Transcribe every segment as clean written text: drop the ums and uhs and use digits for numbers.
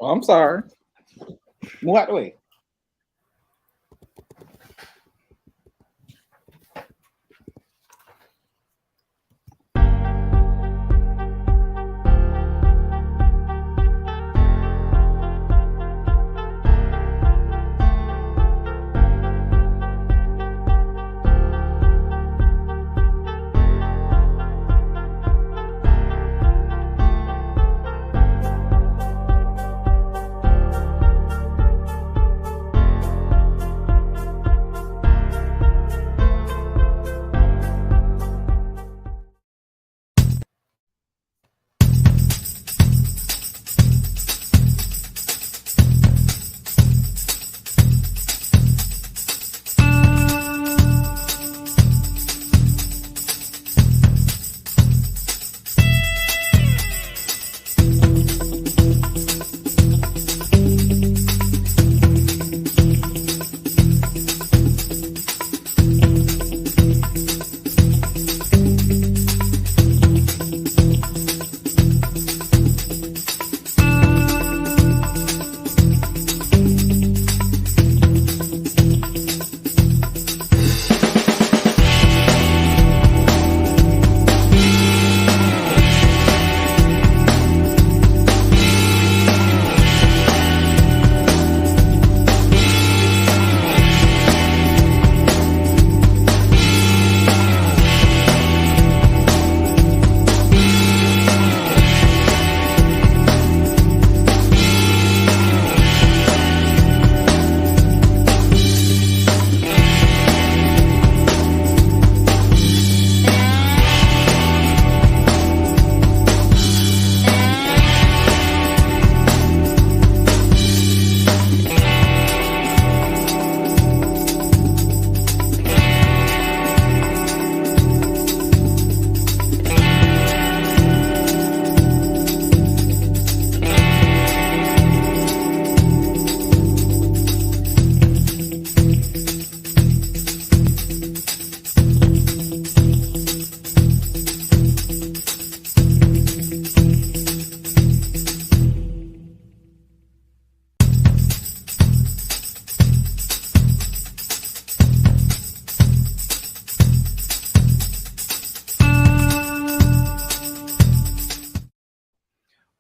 Oh, I'm sorry. Move out the way.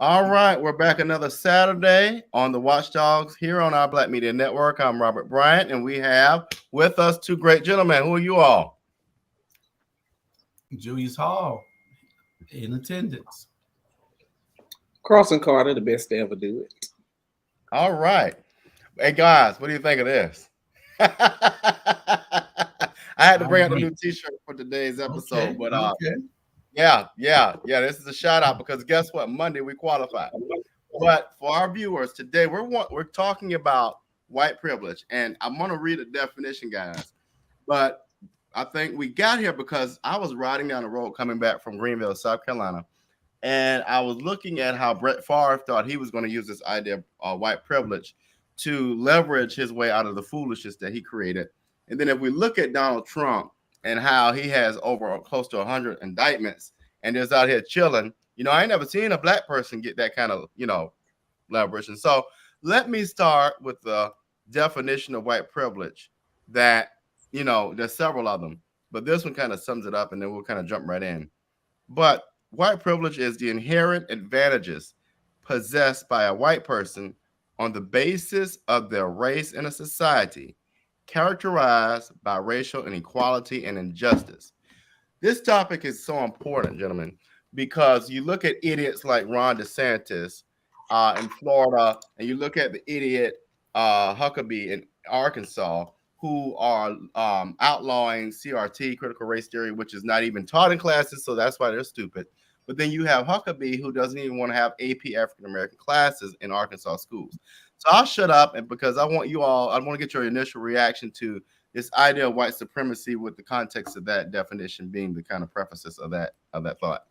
All right, we're back another Saturday on the Watchdogs here on our Black Media Network. I'm Robert Bryant, and we have with us two great gentlemen. Who are you all? Julius Hall in attendance. Cross and Carter, the best to ever do it. All right. Hey, guys, what do you think of this? I had to bring out the new T-shirt for today's episode, but yeah, this is a shout out because guess what? Monday we qualified. But for our viewers today, we're talking about white privilege, and I'm gonna read a definition, guys. But I think we got here because I was riding down the road coming back from Greenville, South Carolina, and I was looking at how Brett Favre thought he was going to use this idea of white privilege to leverage his way out of the foolishness that he created. And then if we look at Donald Trump and how he has over close to 100 indictments and is out here chilling, I ain't never seen a black person get that kind of, leverage. And so let me start with the definition of white privilege that, there's several of them, but this one kind of sums it up and then we'll kind of jump right in. But white privilege is the inherent advantages possessed by a white person on the basis of their race in a society characterized by racial inequality and injustice. This topic is so important, gentlemen, because you look at idiots like Ron DeSantis in Florida, and you look at the idiot Huckabee in Arkansas, who are outlawing CRT, critical race theory, which is not even taught in classes, so that's why they're stupid. But then you have Huckabee, who doesn't even want to have AP African-American classes in Arkansas schools. So I'll shut up, and because I want to get your initial reaction to this idea of white supremacy with the context of that definition being the kind of prefaces of that thought.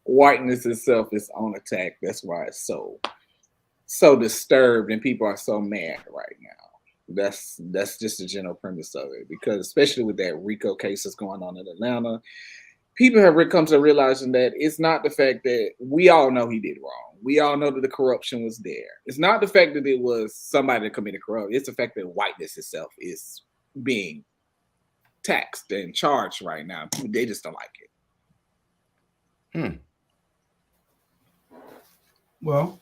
Whiteness itself is on attack. That's why it's so disturbed and people are so mad right now. That's just the general premise of it, because especially with that RICO case that's going on in Atlanta, people have come to realizing that it's not the fact that we all know he did wrong. We all know that the corruption was there. It's not the fact that it was somebody that committed corruption. It's the fact that whiteness itself is being taxed and charged right now. They just don't like it. Well,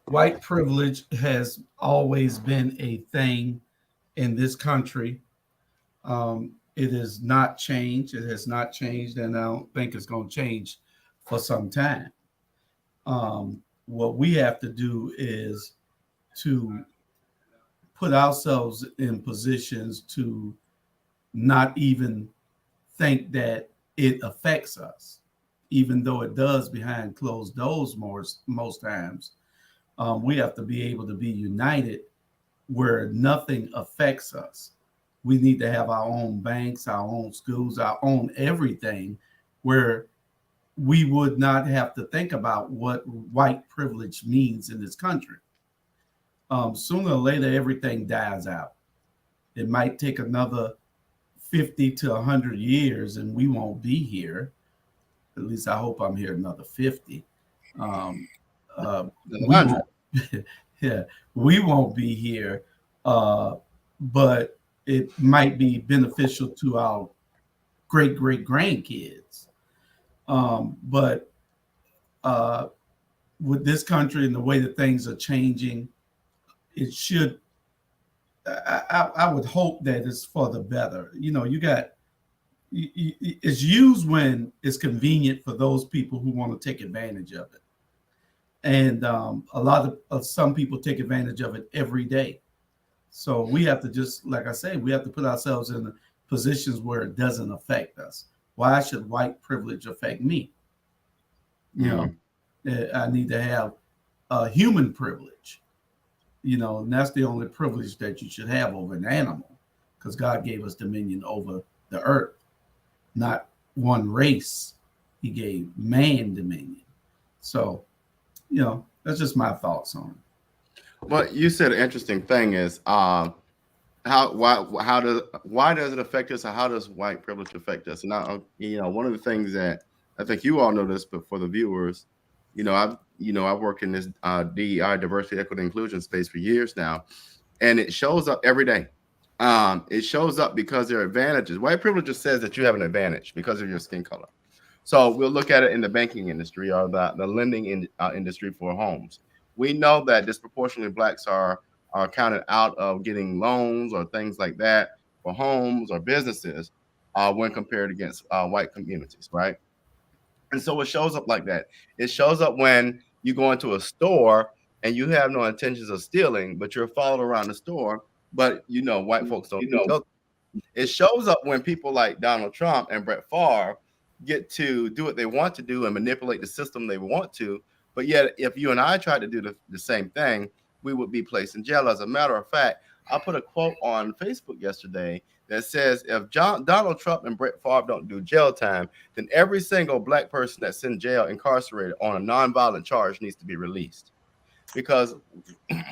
white privilege has always been a thing in this country. It has not changed. It has not changed, and I don't think it's going to change for some time. What we have to do is to put ourselves in positions to not even think that it affects us, even though it does behind closed doors most times. We have to be able to be united where nothing affects us. We need to have our own banks, our own schools, our own everything, where we would not have to think about what white privilege means in this country. Sooner or later, everything dies out. It might take another 50 to 100 years, and we won't be here. At least I hope I'm here another 50. We won't, yeah, we won't be here, but it might be beneficial to our great grandkids. But with this country and the way that things are changing, it should. I would hope that it's for the better. You know, it's used when it's convenient for those people who want to take advantage of it. And a lot of some people take advantage of it every day. So we have to just, like I say, we have to put ourselves in positions where it doesn't affect us. Why should white privilege affect me? You know, I need to have human privilege. You know, and that's the only privilege that you should have over an animal, because God gave us dominion over the earth, not one race. He gave man dominion. So, you know, that's just my thoughts on it. Well, you said an interesting thing is why does it affect us, or how does white privilege affect us? Now, you know, one of the things that I think you all know this, but for the viewers, I've worked in this DEI, diversity, equity, inclusion space for years now, and it shows up every day. It shows up because there are advantages. White privilege just says that you have an advantage because of your skin color. So we'll look at it in the banking industry or the lending industry for homes. We know that disproportionately blacks are counted out of getting loans or things like that for homes or businesses when compared against white communities, right? And so it shows up like that. It shows up when you go into a store and you have no intentions of stealing, but you're followed around the store. But you know, white folks don't know. It shows up when people like Donald Trump and Brett Favre get to do what they want to do and manipulate the system they want to. But yet, if you and I tried to do the same thing, we would be placed in jail. As a matter of fact, I put a quote on Facebook yesterday that says, if Donald Trump and Brett Favre don't do jail time, then every single black person that's in jail, incarcerated on a nonviolent charge, needs to be released. Because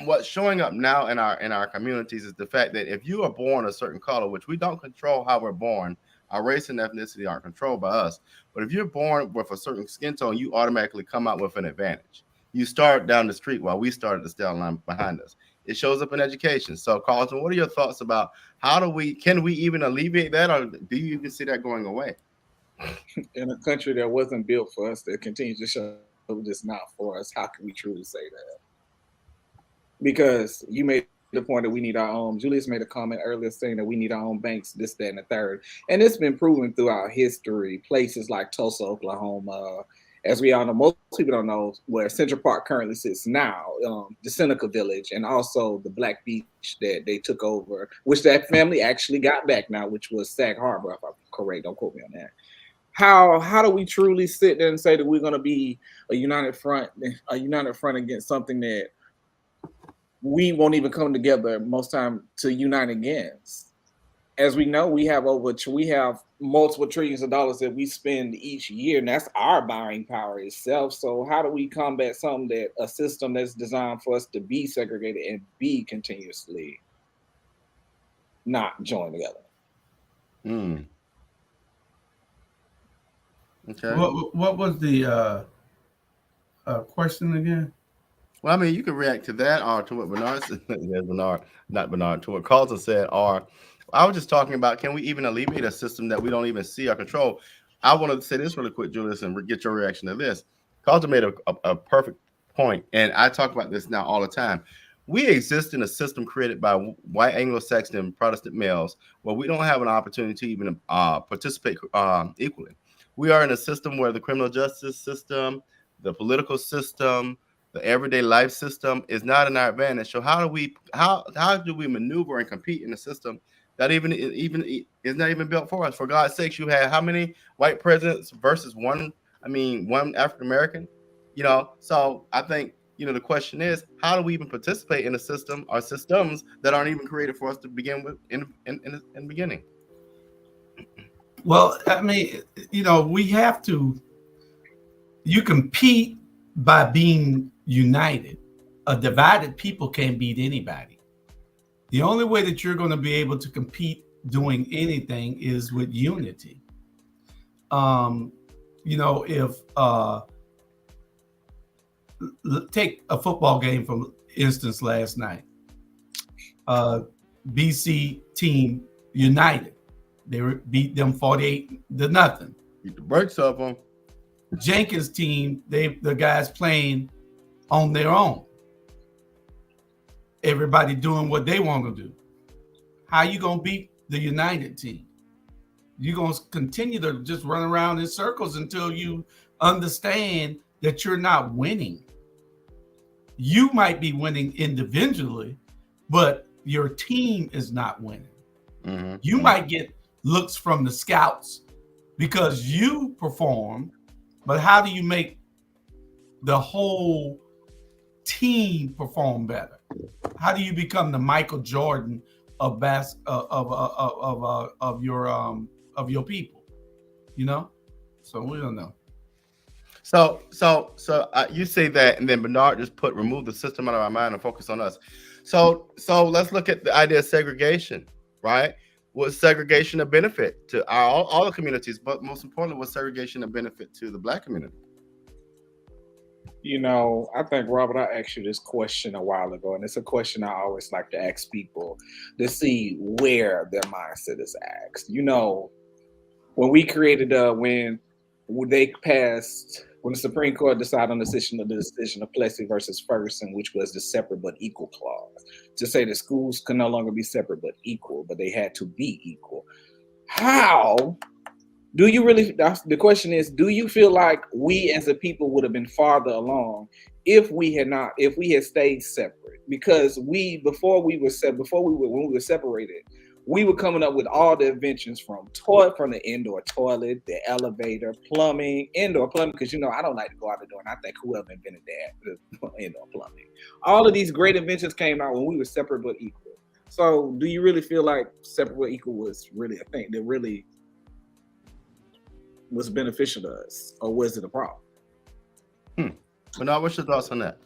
what's showing up now in our communities is the fact that if you are born a certain color, which we don't control how we're born, our race and ethnicity aren't controlled by us. But if you're born with a certain skin tone, you automatically come out with an advantage. You start down the street while we start at the style line behind us. It shows up in education. So, Carlton, what are your thoughts about can we even alleviate that, or do you even see that going away? In a country that wasn't built for us, that continues to show this not for us, how can we truly say that? Because you made the point that we need our own. Julius made a comment earlier saying that we need our own banks, this, that, and the third. And it's been proven throughout history. Places like Tulsa, Oklahoma, as we all know, most people don't know where Central Park currently sits now, the Seneca Village, and also the Black Beach that they took over, which that family actually got back now, which was Sag Harbor, if I'm correct. Don't quote me on that. How do we truly sit there and say that we're going to be a united front against something that we won't even come together most time to unite against? As we know, we have multiple trillions of dollars that we spend each year, and that's our buying power itself. So how do we combat a system that's designed for us to be segregated and be continuously not joined together? Okay. What was the question again? Well, I mean, you can react to that or to what Bernard said. Bernard, not Bernard, to what Carlton said. Or I was just talking about, can we even alleviate a system that we don't even see or control? I wanted to say this really quick, Julius, and get your reaction to this. Carlton made a perfect point, and I talk about this now all the time. We exist in a system created by white Anglo-Saxon and Protestant males where we don't have an opportunity to even participate equally. We are in a system where the criminal justice system, the political system, the everyday life system is not in our advantage. So how do we maneuver and compete in a system that even is not even built for us? For God's sakes, you had how many white presidents versus one? I mean, one African American. So I think the question is, how do we even participate in a system or systems that aren't even created for us to begin with in the beginning? Well, I mean, we have to. You compete by being united. A divided people can't beat anybody. The only way that you're going to be able to compete doing anything is with unity. If take a football game for instance last night. BC team united. They beat them 48-0. Beat the brakes off them. Jenkins team, the guys playing on their own. Everybody doing what they want to do. How you gonna beat the United team? You're gonna continue to just run around in circles until you understand that you're not winning. You might be winning individually, but your team is not winning. Mm-hmm. You might get looks from the scouts because you perform, but how do you make the whole team perform better? How do you become the Michael Jordan of your people? So we don't know. So you say that, and then Bernard just remove the system out of our mind and focus on us. So let's look at the idea of segregation, right? Was segregation a benefit to all the communities, but most importantly, was segregation a benefit to the Black community? I think, Robert, I asked you this question a while ago, and it's a question I always like to ask people to see where their mindset is asked. When we created, when the Supreme Court decided on the decision of Plessy versus Ferguson, which was the separate but equal clause, to say that schools can no longer be separate but equal, but they had to be equal. How do you really? The question is, do you feel like we as a people would have been farther along if we had stayed separate? Because when we were separated, we were coming up with all the inventions from the indoor toilet, the elevator, plumbing, indoor plumbing. Because I don't like to go out the door, and I think whoever invented that, indoor plumbing, all of these great inventions came out when we were separate but equal. So, do you really feel like separate but equal was really a thing that really was beneficial to us, or was it a problem? Bernard, what's your thoughts on that?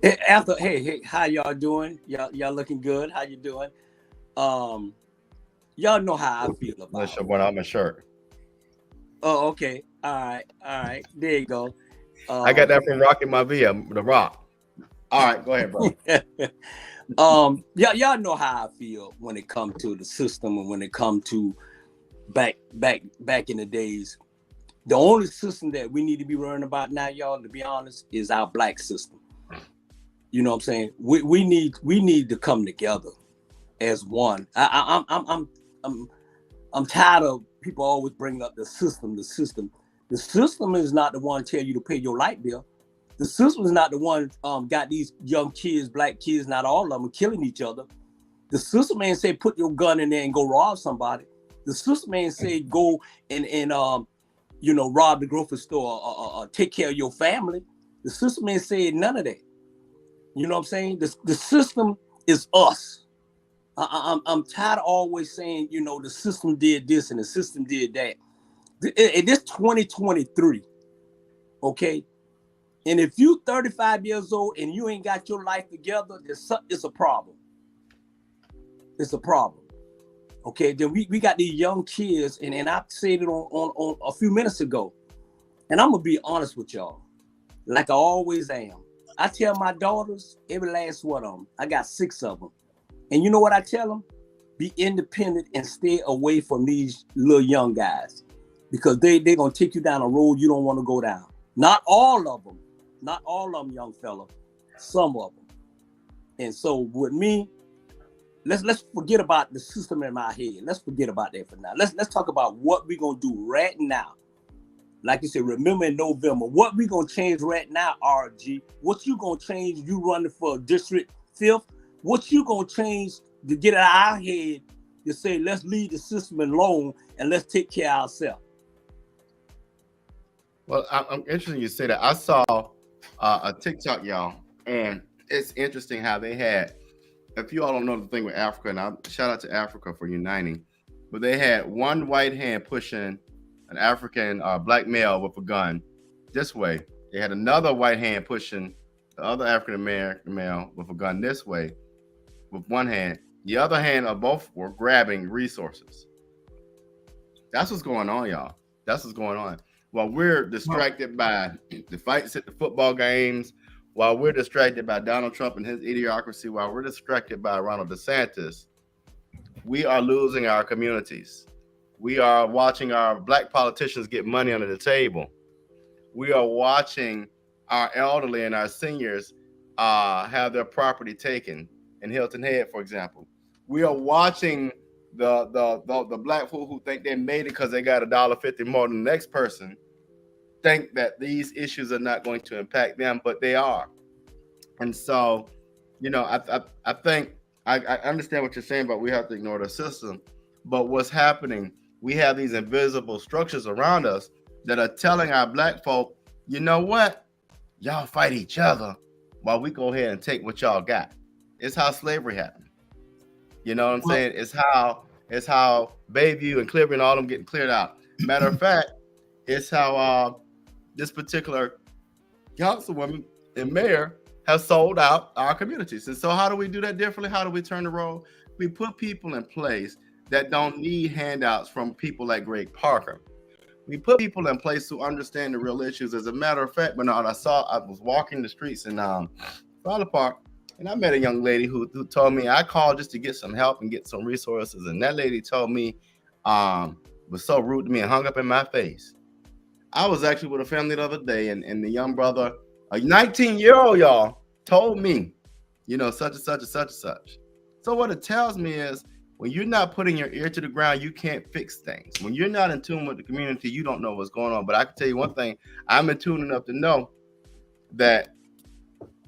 Hey, how y'all doing? Y'all looking good? How you doing? Y'all know how I feel about it. When I'm a shirt. Oh, okay. All right. There you go. I got that from Rocking My Via, The Rock. All right, go ahead, bro. Y'all know how I feel when it comes to the system, and when it comes to back in the days. The only system that we need to be worrying about now, y'all, to be honest, is our Black system. You know what I'm saying? We need to come together as one. I'm tired of people always bringing up the system. The system is not the one tell you to pay your light bill. The system is not the one got these young kids, Black kids, not all of them, killing each other. The system ain't say put your gun in there and go rob somebody. The system ain't say go and rob the grocery store or take care of your family. The system ain't saying none of that. You know what I'm saying? The system is us. I'm tired of always saying, the system did this and the system did that. It is 2023, okay? And if you 35 years old and you ain't got your life together, it's a problem. It's a problem. Okay, then we got these young kids, and I said it on a few minutes ago. And I'm gonna be honest with y'all, like I always am. I tell my daughters, every last one of them, I got 6 of them. And you know what I tell them? Be independent and stay away from these little young guys, because they're gonna take you down a road you don't want to go down. Not all of them, young fella, some of them. And so with me, let's forget about the system in my head. Let's forget about that for now. Let's talk about what we're gonna do right now. Like you said, remember in November, what we gonna change right now, RG? What you gonna change? You running for District 5th? What you gonna change to get out of our head to say, let's leave the system alone and let's take care of ourselves? Well, I'm interested you say that. I saw a TikTok, y'all, and it's interesting how they had, if you all don't know the thing with Africa, and I shout out to Africa for uniting, but they had one white hand pushing an African black male with a gun this way. They had another white hand pushing the other African American male with a gun this way with one hand. The other hand of both were grabbing resources. That's what's going on, y'all. That's what's going on. While we're distracted by the fights at the football games, while we're distracted by Donald Trump and his idiocracy, while we're distracted by Ronald DeSantis, we are losing our communities. We are watching our black politicians get money under the table. We are watching our elderly and our seniors have their property taken in Hilton Head, for example. We are watching the black folk who think they made it because they got $1.50 more than the next person think that these issues are not going to impact them, but they are. And so, you know, I think I understand what you're saying, but we have to ignore the system. But what's happening? We have these invisible structures around us that are telling our black folk, you know what? Y'all fight each other while we go ahead and take what y'all got. It's how slavery happened. You know what I'm saying? It's how Bayview and Cleveland and all them getting cleared out. Matter of fact, it's how this particular councilwoman and mayor have sold out our communities. And so how do we do that differently? How do we turn the road? We put people in place that don't need handouts from people like Greg Parker. We put people in place who understand the real issues. As a matter of fact, Bernard, I was walking the streets in Favre Park, and I met a young lady who told me, I called just to get some help and get some resources. And that lady told me, was so rude to me and hung up in my face. I was actually with a family the other day, and the young brother, a 19-year-old, y'all, told me, you know, such and such and such and such. So what it tells me is, when you're not putting your ear to the ground, you can't fix things. When you're not in tune with the community, you don't know what's going on. But I can tell you one thing, I'm in tune enough to know that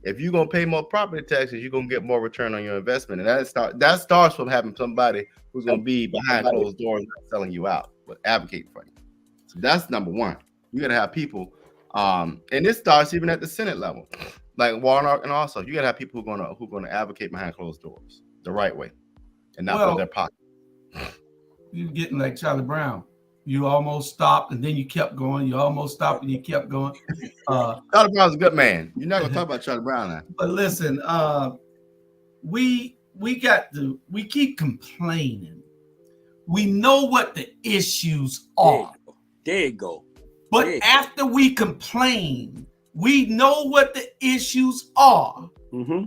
if you're going to pay more property taxes, you're going to get more return on your investment. And that starts from having somebody who's going to be behind closed doors not selling you out, but advocating for you. So that's number one. You got to have people, and this starts even at the Senate level, like Warnock, and also you got to have people who are going to advocate behind closed doors the right way. And not put their pocket. You're getting like Charlie Brown. You almost stopped and then you kept going. You almost stopped and you kept going. Charlie Brown's a good man. You're not gonna talk about Charlie Brown now. But listen, we keep complaining. We know what the issues are. There you go. But after we complain, we know what the issues are. Mm-hmm.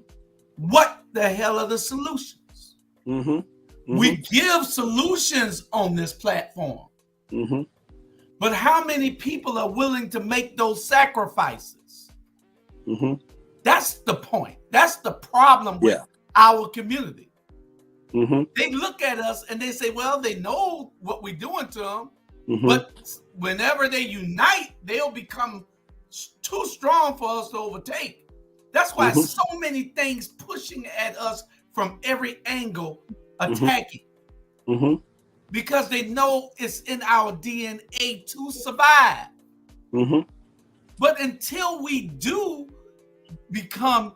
What the hell are the solutions? Mm-hmm. Mm-hmm. We give solutions on this platform. Mm-hmm. But how many people are willing to make those sacrifices? Mm-hmm. That's the point. That's the problem with our community. Mm-hmm. They look at us and they say, well, they know what we're doing to them. Mm-hmm. But whenever they unite, they'll become too strong for us to overtake. That's why so many things pushing at us from every angle, attacking. Mm-hmm. Because they know it's in our DNA to survive. Mm-hmm. But until we do become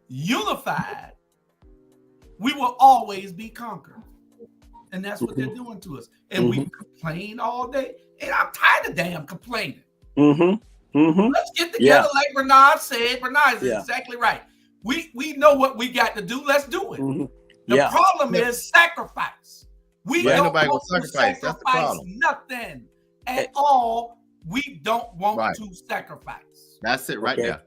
unified, we will always be conquered. And that's what they're doing to us. And we complain all day. And I'm tired of damn complaining. Mm-hmm. Mm-hmm. Let's get together like Bernard said. Bernard is exactly right. We know what we got to do. Let's do it. Mm-hmm. The problem is sacrifice. We But ain't don't nobody want gonna to sacrifice. That's the sacrifice problem. nothing at all. We don't want to sacrifice. That's it right there.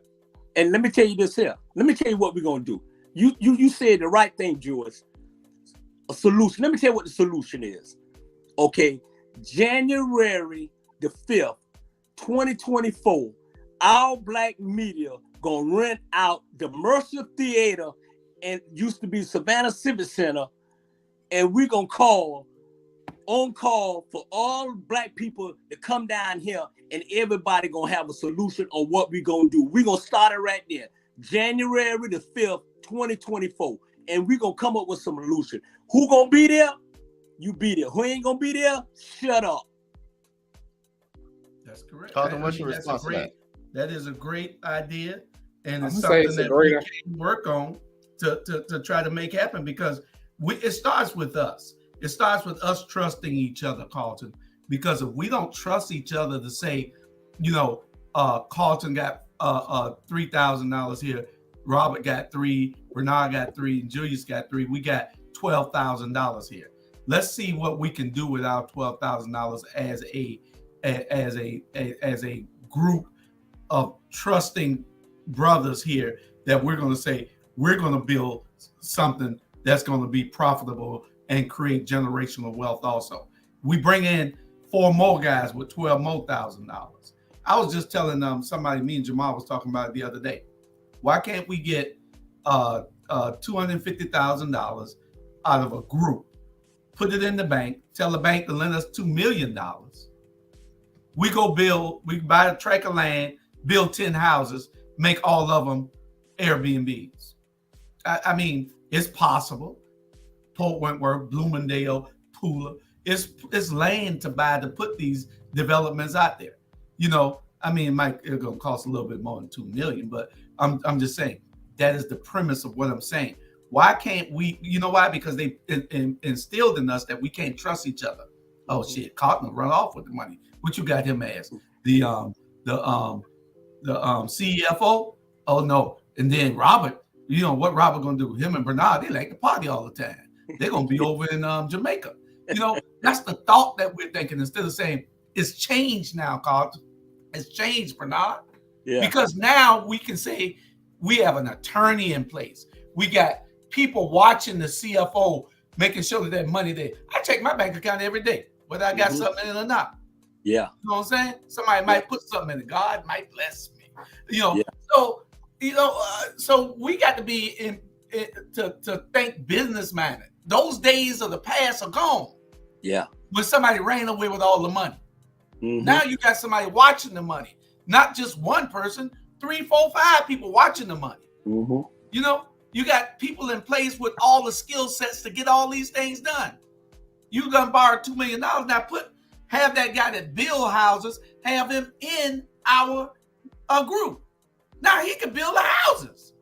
And let me tell you this here. Let me tell you what we're gonna do. You said the right thing, George. A solution. Let me tell you what the solution is. Okay, January the 5th, 2024, our black media gonna rent out the Mercer Theater and used to be Savannah Civic Center, and we're gonna call for all black people to come down here, and everybody gonna have a solution on what we gonna do. We're gonna start it right there. January the 5th, 2024. And we're gonna come up with some solution. Who gonna be there? You be there. Who ain't gonna be there? Shut up. That's correct. Carlton, what's your response to that? That is a great idea, and it's I'm something that we can work on to try to make happen, because it starts with us. It starts with us trusting each other, Carlton. Because if we don't trust each other to say, Carlton got $3,000 here, Robert got $3,000, Bernard got $3,000, and Julius got $3,000. We got $12,000 here. Let's see what we can do with our $12,000 as a group of trusting brothers here, that we're going to say we're going to build something that's going to be profitable and create generational wealth. Also, we bring in 4 more guys with $12,000 more. I was just telling somebody, me and Jamal was talking about it the other day. Why can't we get $250,000 out of a group, put it in the bank, tell the bank to lend us $2 million. We buy a tract of land, build 10 houses, make all of them Airbnbs. I mean, it's possible. Port Wentworth, Bloomingdale, Pula, it's land to buy to put these developments out there. I mean, it's going to cost a little bit more than $2 million, but I'm just saying that is the premise of what I'm saying. Why can't we? You know why? Because they instilled in us that we can't trust each other. Oh shit, Carlton will run off with the money. What you got him as? The CFO? Oh no. And then Robert, what Robert gonna do? Him and Bernard, they like to party all the time. They're gonna be over in Jamaica. That's the thought that we're thinking, instead of saying it's changed now, Carlton. It's changed, Bernard. Yeah. Because now we can say we have an attorney in place. We got people watching the CFO, making sure that money there. I check my bank account every day, whether I got something in it or not. Yeah. You know what I'm saying? Somebody might put something in it. God might bless me. So we got to be to think business minded. Those days of the past are gone. Yeah. When somebody ran away with all the money. Now you got somebody watching the money. Not just one person, 3, 4, 5 people watching the money. You got people in place with all the skill sets to get all these things done. You gonna borrow $2 million. Now have that guy that build houses, have him in our group. Now he can build the houses.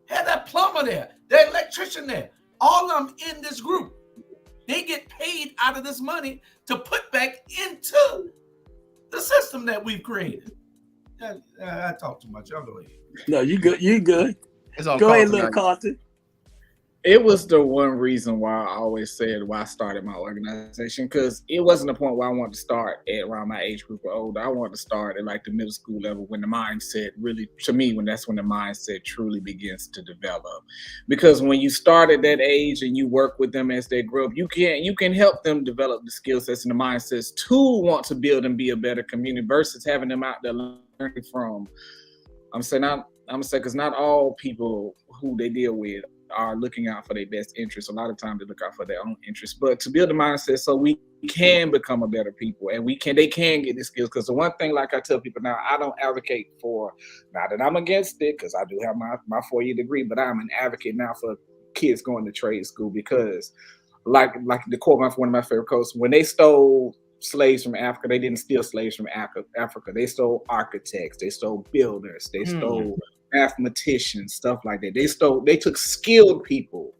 Have that plumber there, that electrician there, all of them in this group. They get paid out of this money to put back into the system that we've created. I talk too much. Y'all go ahead. No, you good. You good. Go ahead, little Carlton. It was the one reason why I always said why I started my organization, because it wasn't a point where I wanted to start at around my age group or older. I wanted to start at like the middle school level, when the mindset really, to me, that's when the mindset truly begins to develop. Because when you start at that age and you work with them as they grow up, you can help them develop the skill sets and the mindsets to want to build and be a better community, versus having them out there learning from. I'm saying because not all people who they deal with are looking out for their best interests. A lot of times they look out for their own interests, but to build a mindset so we can become a better people, and they can get the skills. Because the one thing, like I tell people now, I don't advocate for, not that I'm against it, because I do have my 4-year degree, but I'm an advocate now for kids going to trade school, because like the quote from one of my favorite quotes, when they stole slaves from Africa, they didn't steal slaves from Africa. They stole architects, they stole builders, they stole mathematicians, stuff like that. They took skilled people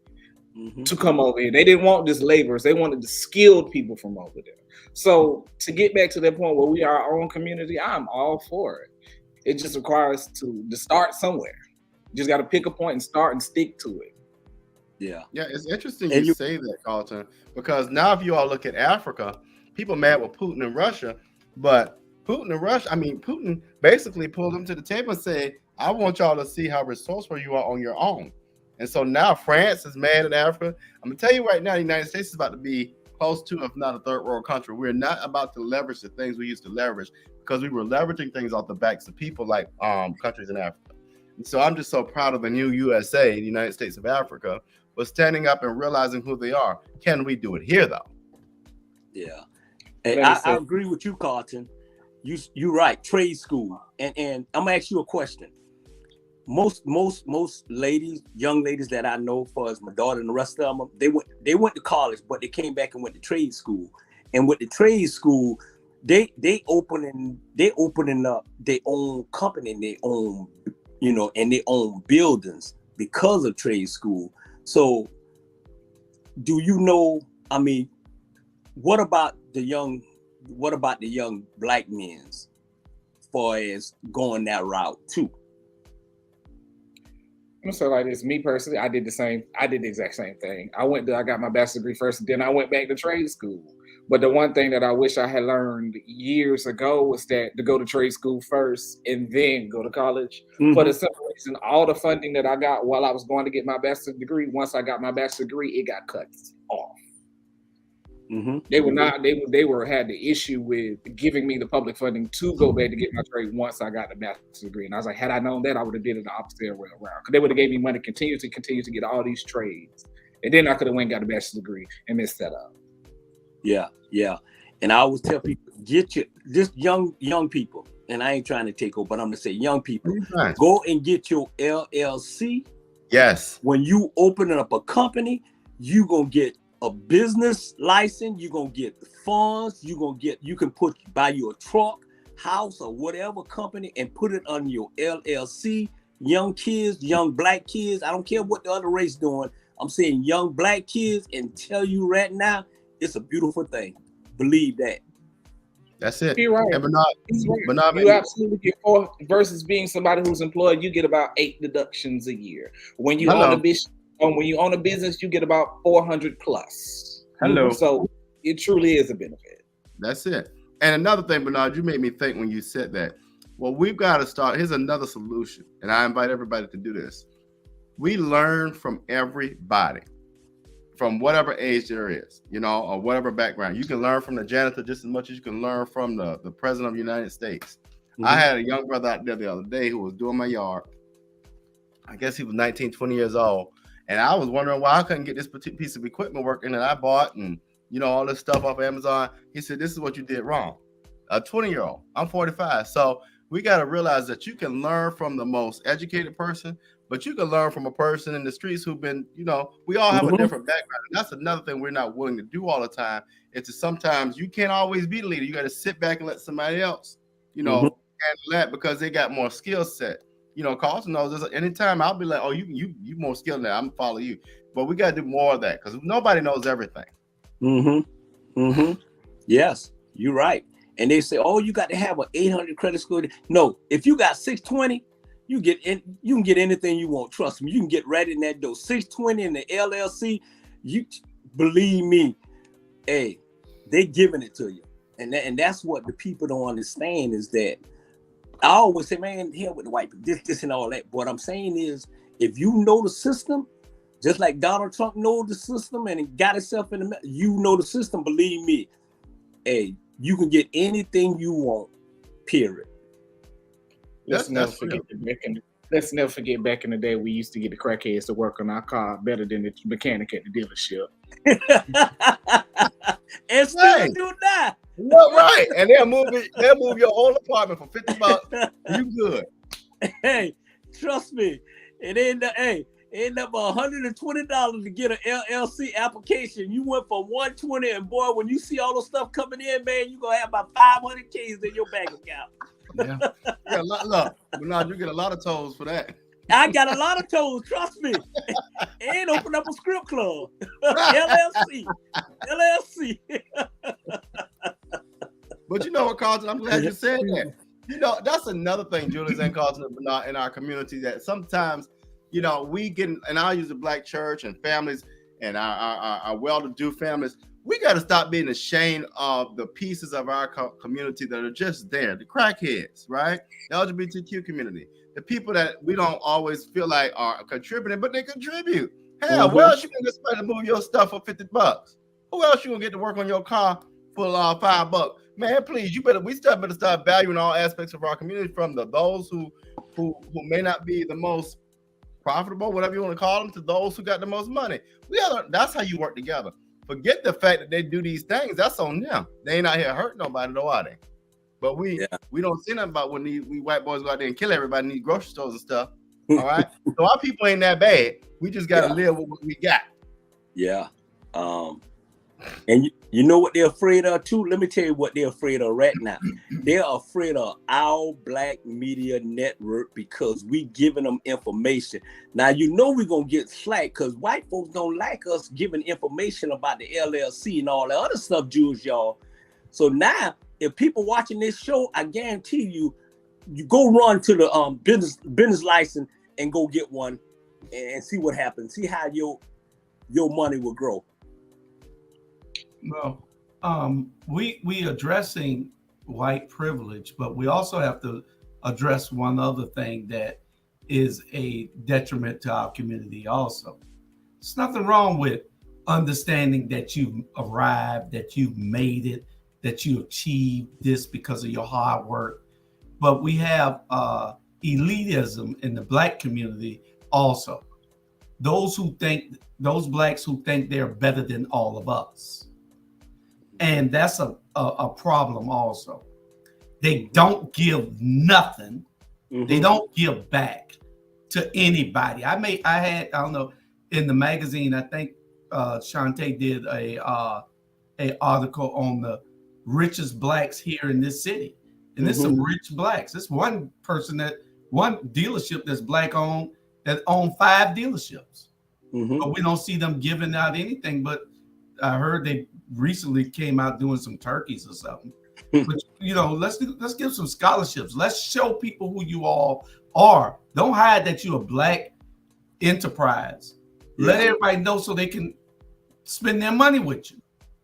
to come over here. They didn't want just laborers. They wanted the skilled people from over there. So to get back to that point where we are our own community, I'm all for it. It just requires to start somewhere. You just got to pick a point and start and stick to it. Yeah. Yeah, it's interesting And you say that, Carlton, because now if you all look at Africa, people mad with Putin and Russia, but Putin basically pulled them to the table and said, I want y'all to see how resourceful you are on your own. And so now France is mad at Africa. I'm gonna tell you right now, the United States is about to be close to, if not a third world country. We're not about to leverage the things we used to leverage because we were leveraging things off the backs of people like countries in Africa. And so I'm just so proud of the new USA, the United States of Africa, but standing up and realizing who they are. Can we do it here, though? Yeah, and I agree with you, Carlton. You're right. Trade school, and I'm gonna ask you a question. Most ladies, young ladies that I know, for as my daughter and the rest of them, they went to college, but they came back and went to trade school. And with the trade school, they opening up their own company, and their own, and their own buildings because of trade school. So, do you know? I mean, what about the young black men, as far as going that route too? I'm gonna say like this. Me personally, I did the exact same thing. I got my bachelor's degree first, then I went back to trade school. But the one thing that I wish I had learned years ago was that to go to trade school first and then go to college. Mm-hmm. For the simple reason, all the funding that I got while I was going to get my bachelor's degree, once I got my bachelor's degree, it got cut off. Mm-hmm. They had the issue with giving me the public funding to go back to get my trade once I got the bachelor's degree. And I was like, had I known that, I would have did it the opposite way around. Because they would have gave me money continue to get all these trades. And then I could have went and got a bachelor's degree and messed that up. Yeah. And I always tell people, just young people, and I ain't trying to take over, but I'm gonna say young people, go and get your LLC. Yes. When you open up a company, you gonna get a business license, you're gonna get the funds, you can buy you a truck, house, or whatever company and put it on your LLC. Young kids, young black kids, I don't care what the other race doing, I'm saying young black kids, and tell you right now, it's a beautiful thing. Believe that. That's it. You're right. Bernard, you absolutely get 4 versus being somebody who's employed, you get about 8 deductions a year. When you own a business, you get about 400 plus. Hello. So it truly is a benefit. That's it. And another thing, Bernard, you made me think when you said that. Well, we've got to start. Here's another solution, and I invite everybody to do this. We learn from everybody, from whatever age there is, or whatever background. You can learn from the janitor just as much as you can learn from the president of the United States. Mm-hmm. I had a young brother out there the other day who was doing my yard. I guess he was 19, 20 years old. And I was wondering why I couldn't get this piece of equipment working that I bought and, all this stuff off Amazon. He said, this is what you did wrong. A 20-year-old. I'm 45. So we got to realize that you can learn from the most educated person, but you can learn from a person in the streets who've been, we all have a different background. And that's another thing we're not willing to do all the time. It's just sometimes you can't always be the leader. You got to sit back and let somebody else, handle that because they got more skill set. Carlton knows this. Anytime I'll be like, oh, you more skilled than that. I'm gonna follow you. But we got to do more of that because nobody knows everything. Yes, you're right. And they say, oh, you got to have an 800 credit score. No, if you got 620, you can get anything you want. Trust me, you can get right in that door. 620 in the LLC, you believe me, hey, they giving it to you. And that's what the people don't understand is that I always say, man, hell with the white people, this and all that. What I'm saying is, if you know the system, just like Donald Trump knows the system and got himself in the system, believe me, hey, you can get anything you want, period. Let's never forget back in the day, we used to get the crackheads to work on our car better than the mechanic at the dealership. And still do that. Well, right. And they'll move your whole apartment for $50. You good. Hey, trust me. It ain't up $120 to get an LLC application. You went for $120, and boy, when you see all the stuff coming in, man, you're gonna have about 500 Ks in your bank account. Yeah. Look, Bernard, you get a lot of tolls for that. I got a lot of tolls, trust me. And open up a script club. LLC. But you know what, Carlton? I'm glad you said that. That's another thing, Julius and Carlton and Bernard, in our community, that sometimes you know, we getting, and I'll use the black church and families and our well-to-do families. We got to stop being ashamed of the pieces of our community that are just there. The crackheads, right? The LGBTQ community, the people that we don't always feel like are contributing, but they contribute. Hell, where else you gonna get somebody to move your stuff for $50? Who else you gonna get to work on your car for $5? Man, please, we better start valuing all aspects of our community, from those who may not be the most profitable, whatever you want to call them, to those who got the most money. That's how you work together. Forget the fact that they do these things. That's on them. They ain't out here hurting nobody, though, are they? But we don't see nothing about when we white boys go out there and kill everybody in these grocery stores and stuff. All right. So our people ain't that bad. We just gotta live with what we got. Yeah. And you know what they're afraid of too? Let me tell you what they're afraid of right now. They're afraid of our black media network because we giving them information. Now, you know we're going to get slack because white folks don't like us giving information about the LLC and all the other stuff, Jews, y'all. So now, if people watching this show, I guarantee you go run to the business license and go get one and see what happens. See how your money will grow. Well, we addressing white privilege, but we also have to address one other thing that is a detriment to our community also. There's nothing wrong with understanding that you've arrived, that you've made it, that you achieved this because of your hard work. But we have elitism in the black community also. Those blacks who think they're better than all of us. And that's a problem also. They don't give nothing. They don't give back to anybody. I don't know, in the magazine, I think Shantae did a article on the richest blacks here in this city. And there's some rich blacks. There's one dealership that's black owned that own 5 dealerships. But we don't see them giving out anything. But I heard they recently came out doing some turkeys or something. But you know, let's give some scholarships. Let's show people who you all are. Don't hide that you're a black enterprise. Let everybody know so they can spend their money with you.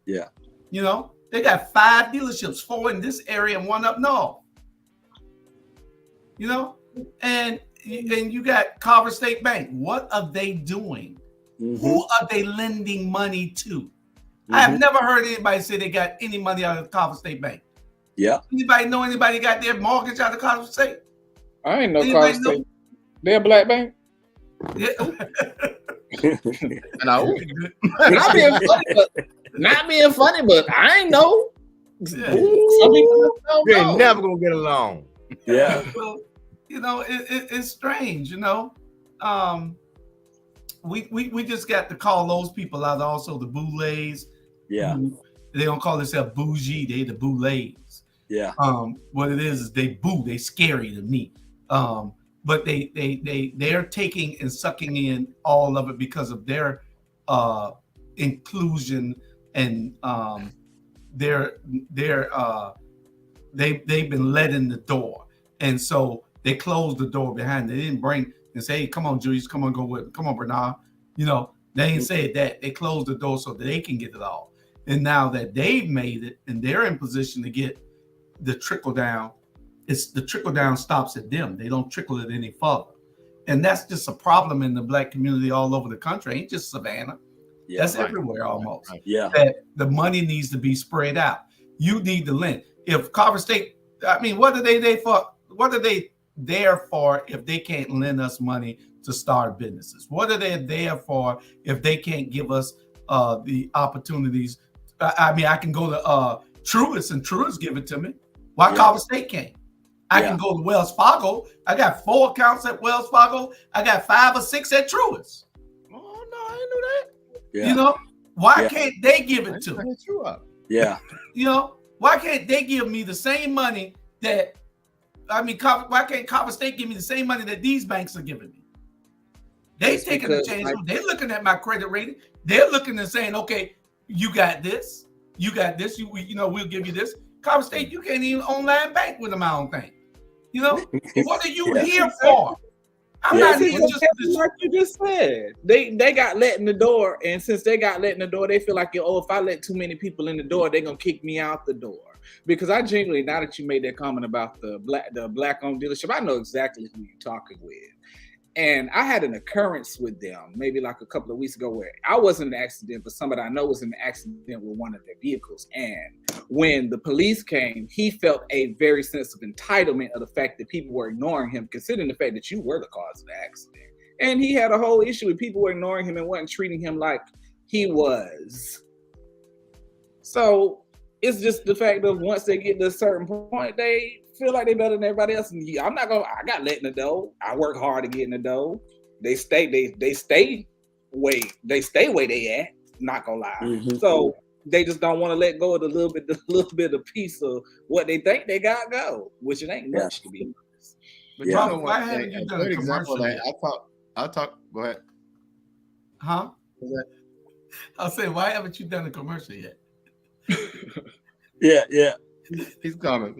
Yeah. You know, they got 5 dealerships, 4 in this area and 1 up north. You know, and you got Carver State Bank. What are they doing? Who are they lending money to? I have never heard anybody say they got any money out of Carver State Bank. Yeah. Anybody know anybody got their mortgage out of Carver State? I ain't know Carver State. They're a black bank. Yeah. And not being funny, but I ain't know. Yeah. Some people don't you ain't know. never gonna get along. Yeah. Well, you know, it's strange, you know. We just got to call those people out also, the boulets. Yeah. They don't call themselves bougie, they the boulets. Yeah. What it is they scary to me. But they're taking and sucking in all of it because of their inclusion and they've been let in the door. And so they closed the door behind them. They didn't bring and say, hey, come on, Julius, come on, go with it. Come on, Bernard. You know, they ain't said that. They closed the door so that they can get it all. And now that they've made it and they're in position to get the trickle down, the trickle down stops at them. They don't trickle it any further. And that's just a problem in the black community all over the country. Ain't just Savannah. Yeah, that's everywhere almost. Right. Yeah. That the money needs to be spread out. You need to lend. If Carver State, I mean, what are they there for? What are they there for if they can't lend us money to start businesses? What are they there for if they can't give us the opportunities? I mean, I can go to Truist and Truist give it to me. Why Carver State can't? I can go to Wells Fargo. I got 4 accounts at Wells Fargo. I got 5 or 6 at Truist. Oh no, I didn't know that. Yeah. You know, why can't they give it to me? Yeah. You know, why can't they give me the same money that, why can't Carver State give me the same money that these banks are giving me? They taking the change. They're looking at my credit rating. They're looking and saying, okay, you got this. You got this. You know, we'll give you this. Carver State, you can't even online bank with them, I don't think. You know, what are you here for? I'm Yeah. not That's even just exactly like you just said. They got let in the door, and since they got let in the door, they feel like, oh, if I let too many people in the door, they're gonna kick me out the door. Because I genuinely, now that you made that comment about the black-owned dealership, I know exactly who you're talking with. And I had an occurrence with them maybe like a couple of weeks ago where I wasn't in an accident, but somebody I know was in an accident with one of their vehicles. And when the police came, he felt a very sense of entitlement of the fact that people were ignoring him, considering the fact that you were the cause of the accident. And he had a whole issue with people were ignoring him and wasn't treating him like he was. So it's just the fact of once they get to a certain point, they feel like they're better than everybody else. And I got let in the door. I work hard to get in the door. They stay where they at, not gonna lie. Mhm. So they just don't want to let go of the little bit of piece of what they think they got go, which it ain't much to be honest. But Yeah. you know Why what? haven't you A done a great example of commercial that. I'll talk. Go ahead. Huh? Go ahead. I'll say, why haven't you done a commercial yet? Yeah. He's coming.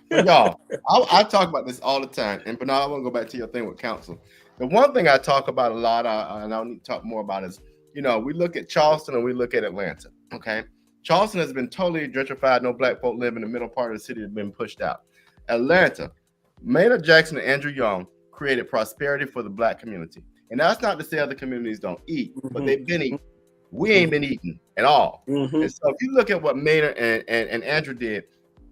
But y'all, I talk about this all the time. And but now I want to go back to your thing with council. The one thing I talk about a lot, and I need to talk more about is, we look at Charleston and we look at Atlanta. Okay, Charleston has been totally gentrified. No black folk live in the middle part of the city. Has been pushed out. Atlanta, Maynard Jackson and Andrew Young created prosperity for the black community. And that's not to say other communities don't eat, but they've been eating. We ain't been eating at all. Mhm. And so if you look at what Maynard and Andrew did,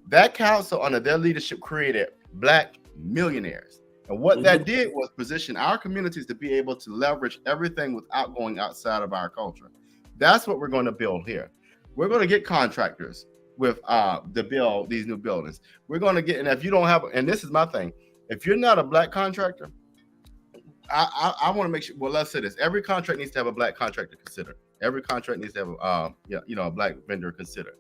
that council under their leadership created black millionaires. And what that did was position our communities to be able to leverage everything without going outside of our culture. That's what we're going to build here. We're going to get contractors with to build these new buildings. We're going to get, and if you don't have, and this is my thing, if you're not a black contractor, I want to make sure. Well, let's say this: every contract needs to have a black contractor considered. Every contract needs to have a black vendor considered.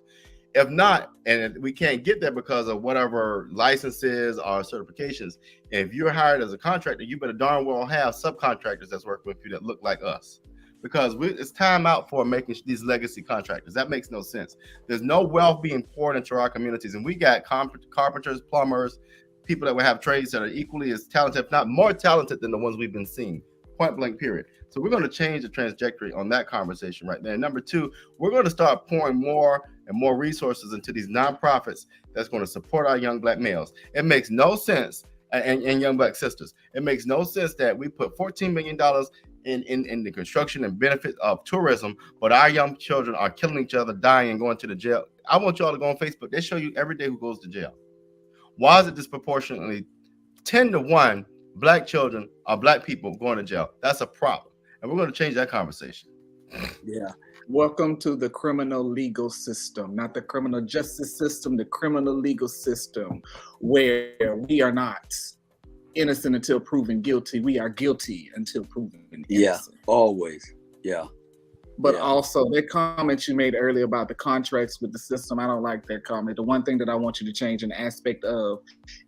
If not, and we can't get there because of whatever licenses or certifications, if you're hired as a contractor, you better darn well have subcontractors that's working with you that look like us. Because it's time out for making these legacy contractors. That makes no sense. There's no wealth being poured into our communities. And we got carpenters, plumbers, people that will have trades that are equally as talented, if not more talented than the ones we've been seeing. Point blank, period. So we're going to change the trajectory on that conversation right there. And number two, we're going to start pouring more and more resources into these nonprofits that's going to support our young black males. It makes no sense, and young black sisters. It makes no sense that we put $14 million in the construction and benefits of tourism, but our young children are killing each other, dying, and going to the jail. I want y'all to go on Facebook. They show you every day who goes to jail. Why is it disproportionately 10-1 black children or black people going to jail? That's a problem. And we're going to change that conversation. Yeah. Welcome to the criminal legal system, not the criminal justice system, the criminal legal system, where we are not innocent until proven guilty. We are guilty until proven innocent. Yeah, always. Yeah. But also that comment you made earlier about the contracts with the system, I don't like that comment. The one thing that I want you to change in the aspect of,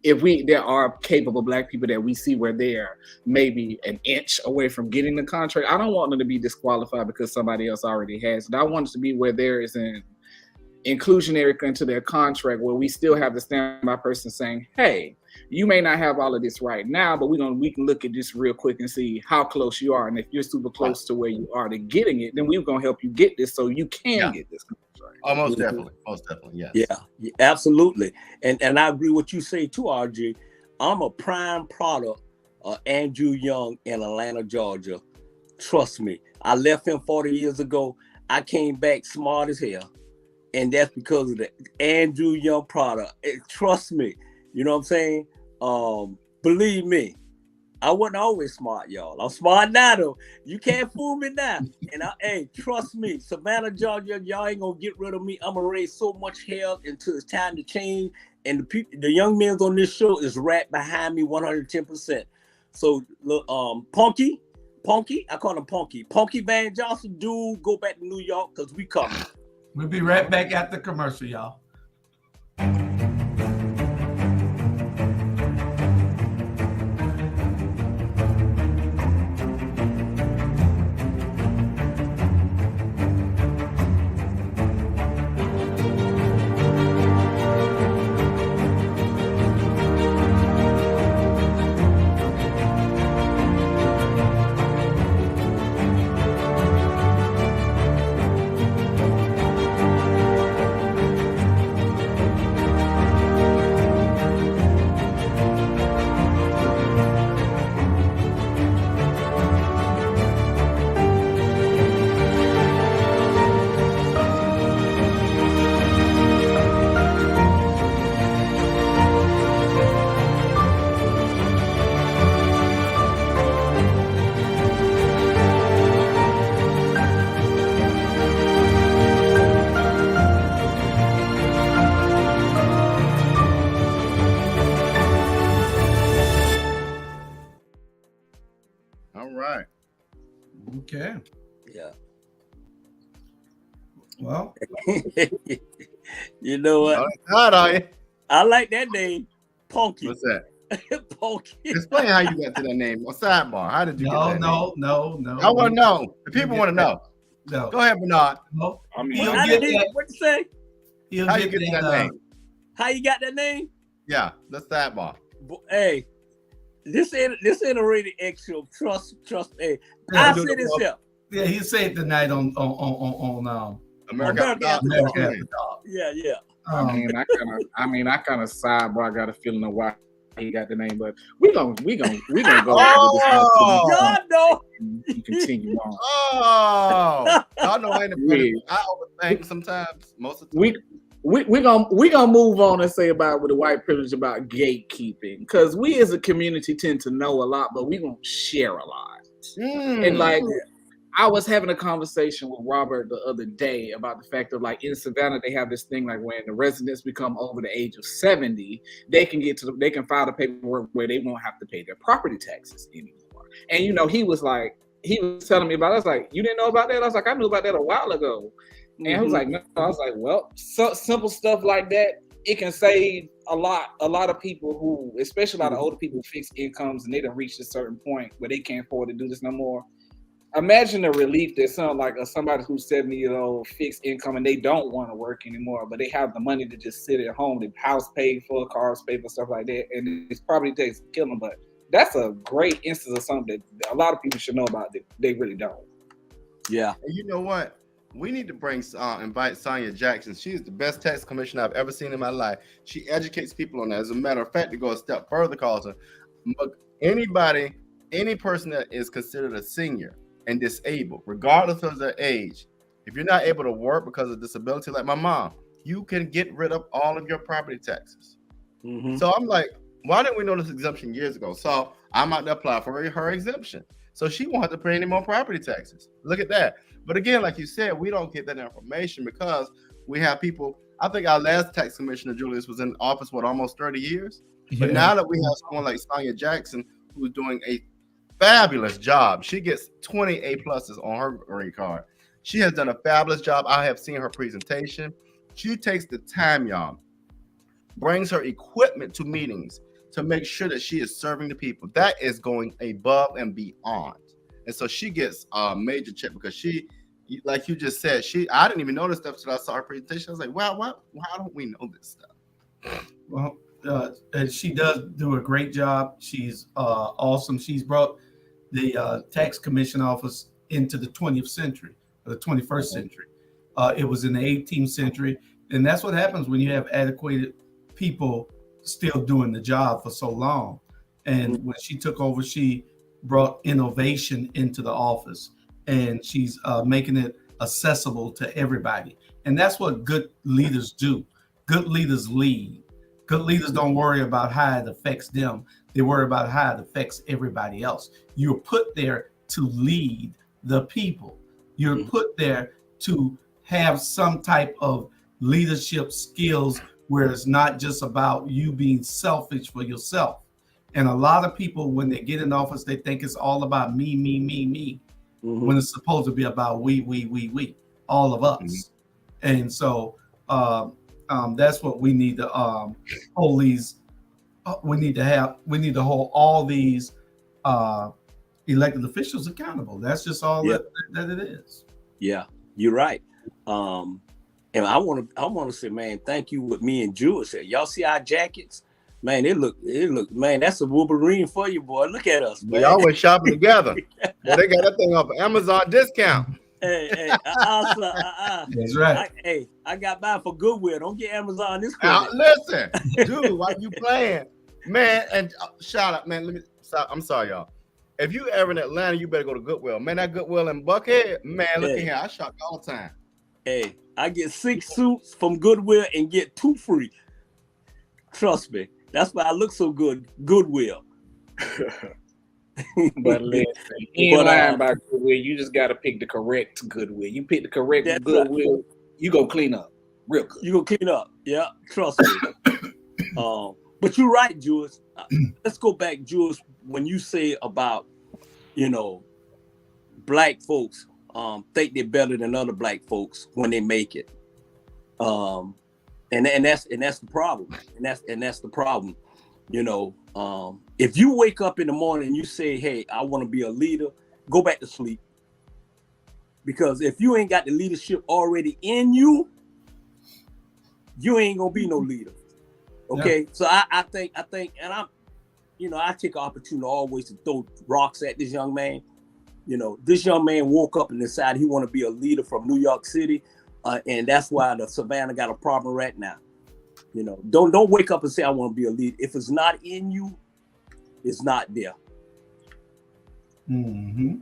there are capable black people that we see where they're maybe an inch away from getting the contract, I don't want them to be disqualified because somebody else already has it. I want it to be where there is an inclusionary into their contract where we still have the standby person saying, hey, you may not have all of this right now, but we can look at this real quick and see how close you are. And if you're super close to where you are to getting it, then we're going to help you get this so you can get this contract. Oh, most definitely, yes. Yeah, absolutely. And I agree with what you say too, RJ. I'm a prime product of Andrew Young in Atlanta, Georgia. Trust me. I left him 40 years ago. I came back smart as hell. And that's because of the Andrew Young product. Trust me. You know what I'm saying? Believe me, I wasn't always smart, y'all. I'm smart now, though. You can't fool me now. And hey, trust me, Savannah, Georgia, y'all ain't gonna get rid of me. I'm gonna raise so much hell until it's time to change. And the young men on this show is right behind me 110%. So look, Punky, I call him Punky. Punky Van Johnson, dude, go back to New York because we coming. We'll be right back after commercial, y'all. Well, You know what? Not are you? I like that name, Punky. What's that? Punky. Explain how you got to that name. Or sidebar. How did you get that name? no. I want to know. The people want to know. No. Go ahead, Bernard. No. I mean, He'll What get you say? He'll How you get get that name? How you got that name? Yeah, the sidebar. Hey, this ain't a really actual trust. Hey, Yeah, I said this here. Yeah, he saved the night on America. America After Dark. Yeah. I mean, I kind of sidebar. I got a feeling of why he got the name, but we gonna go. Oh! Y'all know. And continue on. Oh, y'all know I ain't afraid. I overthink sometimes. Most of the time. We gonna move on and say about with the white privilege about gatekeeping, because we as a community tend to know a lot, but we gonna share a lot. And like, I was having a conversation with Robert the other day about the fact of, like, in Savannah they have this thing, like, when the residents become over the age of 70, they can file the paperwork where they won't have to pay their property taxes anymore. And he was telling me about it. I was like, you didn't know about that? I was like, I knew about that a while ago. And I was like, no. I was like, well, so simple stuff like that, it can save a lot of people who, especially a lot of older people, with fixed incomes, and they done reached a certain point where they can't afford to do this no more. Imagine the relief that somebody who's 70 years old, fixed income, and they don't want to work anymore, but they have the money to just sit at home, the house paid for, cars paid for, stuff like that, and it's probably takes to kill them. But that's a great instance of something that a lot of people should know about that they really don't. Yeah. And you know what? We need to invite Sonia Jackson. She is the best tax commissioner I've ever seen in my life. She educates people on that. As a matter of fact, to go a step further, Carlton, any person that is considered a senior and disabled, regardless of their age, if you're not able to work because of disability, like my mom, you can get rid of all of your property taxes. Mm-hmm. So I'm like, why didn't we know this exemption years ago? So I'm out to apply for her exemption. So she won't have to pay any more property taxes. Look at that. But again, like you said, we don't get that information because we have people. I think our last tax commissioner, Julius, was in office, almost 30 years? Yeah. But now that we have someone like Sonia Jackson, who's doing a fabulous job. She gets 20 A+ on her green card. She has done a fabulous job. I have seen her presentation. She takes the time, y'all, brings her equipment to meetings to make sure that she is serving the people. That is going above and beyond. And so she gets a major check because she, like you just said, I didn't even know this stuff until I saw her presentation. I was like, wow, why don't we know this stuff? Well, she does do a great job. She's awesome. She's brought the tax commission office into the 20th century, or the 21st century. It was in the 18th century. And that's what happens when you have adequate people still doing the job for so long. And when she took over, she brought innovation into the office, and she's making it accessible to everybody. And that's what good leaders do. Good leaders lead. Good leaders don't worry about how it affects them. They worry about how it affects everybody else. You're put there to lead the people. You're put there to have some type of leadership skills where it's not just about you being selfish for yourself. And a lot of people, when they get in office, they think it's all about me, when it's supposed to be about we, all of us. And so that's what we need to hold these. We need to hold all these elected officials accountable. That's just all that it is. Yeah, you're right. And I want to say, man, thank you with me and Jules here. Y'all see our jackets? Man, it look, man, that's a Wolverine for you, boy. Look at us, man. Y'all went shopping together. Well, they got that thing off Amazon discount. Hey, That's right. I got mine for Goodwill. Don't get Amazon this listen, dude, why you playing? Man, and shout out, man. I'm sorry, y'all. If you ever in Atlanta, you better go to Goodwill. Man, that Goodwill in Buckhead, man, look at here. I shop all the time. Hey, I get 6 suits from Goodwill and get 2 free. Trust me. That's why I look so good. Goodwill. But listen, you ain't lying about Goodwill. You just got to pick the correct Goodwill. You pick the correct Goodwill, you go clean up real good. You go clean up. Yeah, trust me. But you're right, Jules. Let's go back, Jules, when you say about, Black folks think they're better than other black folks when they make it. And that's the problem. And that's the problem. You know, if you wake up in the morning and you say, hey, I want to be a leader, go back to sleep. Because if you ain't got the leadership already in you, you ain't gonna be no leader. Okay. Yeah. So I think, and I'm, you know, I take an opportunity always to throw rocks at this young man. You know, this young man woke up and decided he want to be a leader from New York City. And that's why the Savannah got a problem right now. You know, don't wake up and say, I want to be a leader. If it's not in you, it's not there. Mm-hmm.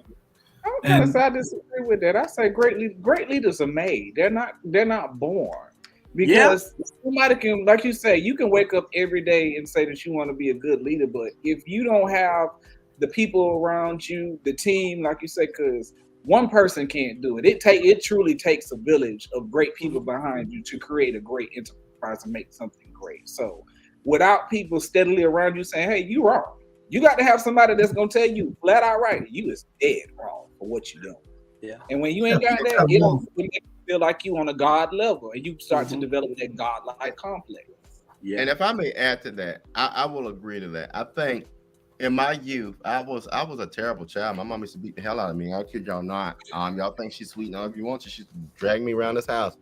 I kind of say I disagree with that. I say great leaders are made. They're not born. Because somebody can, like you say, you can wake up every day and say that you want to be a good leader, but if you don't have the people around you, the team, like you say, because one person can't do it. It truly takes a village of great people behind you to create a great enterprise and make something great. So without people steadily around you saying, hey, you wrong. You got to have somebody that's going to tell you flat out right, you is dead wrong for what you're doing. Yeah. And when you ain't got that, it don't feel like you on a God level, and you start to develop that God-like complex. Yeah. And if I may add to that, I will agree to that. I think in my youth, I was a terrible child. My mom used to beat the hell out of me. I kid y'all not. Y'all think she's sweet now if you want to. She's dragging me around this house.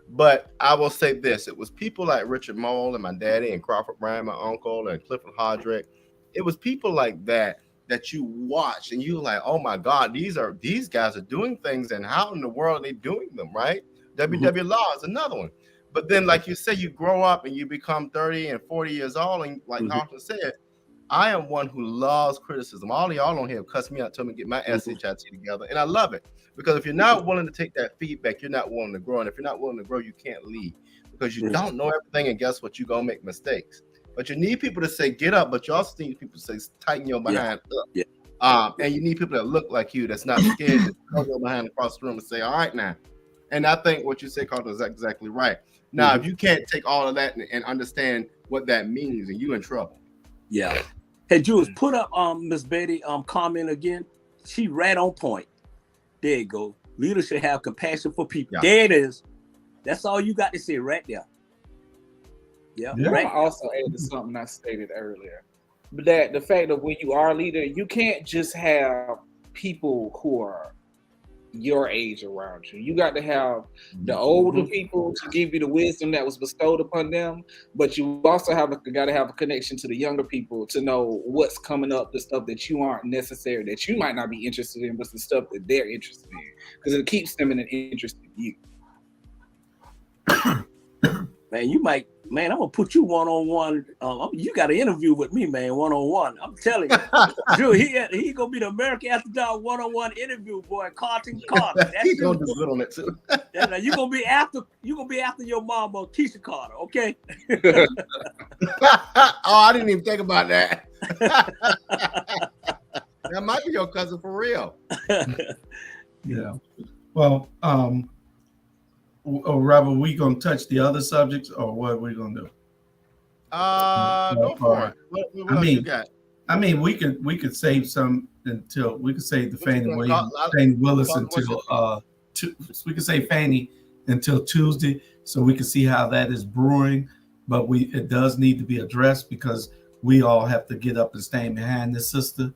But I will say this: it was people like Richard Mole and my daddy and Crawford Bryan, my uncle, and Clifford Hodrick. It was people like that you watch and you like, oh my God, these guys are doing things, and how in the world are they doing them, right? W.W. Law is another one. But then, like you say, you grow up and you become 30 and 40 years old, and like Carlton said, I am one who loves criticism. All of y'all on here cuss me out, tell me to get my SHIT together, and I love it. Because if you're not willing to take that feedback, you're not willing to grow. And if you're not willing to grow, you can't lead. Because you don't know everything, and guess what? You're going to make mistakes. But you need people to say, get up, but you also need people to say, tighten your behind up. Yeah. And you need people that look like you, that's not scared to throw your behind across the room and say, all right now. And I think what you say, Carlton, is exactly right. Now, if you can't take all of that and understand what that means, then you're in trouble. Yeah. Hey, Jules, put up Miss Betty comment again. She right on point. There you go. Leaders should have compassion for people. Yeah. There it is. That's all you got to say right there. Yeah. Right. I also added something I stated earlier. But that the fact that when you are a leader, you can't just have people who are your age around you. You got to have the older people to give you the wisdom that was bestowed upon them, but you also got to have a connection to the younger people to know what's coming up, the stuff that you aren't necessary, that you might not be interested in, but the stuff that they're interested in, because it keeps them in an interest in you. Man, I'm gonna put you one-on-one. You got an interview with me, man, one-on-one. I'm telling you, Drew, he gonna be the American After Dark one-on-one interview, boy. Carter. He's gonna do good on it too. Yeah, you gonna be after your mama, Keisha Carter, okay? Oh, I didn't even think about that. That might be your cousin for real. Yeah. Well, Robert, we gonna touch the other subjects, or what are we gonna do? Go for it. What else you got? I mean, we could save some until we could save the Fannie Willis until we could save Fannie until Tuesday, so we can see how that is brewing. But it does need to be addressed, because we all have to get up and stand behind this sister,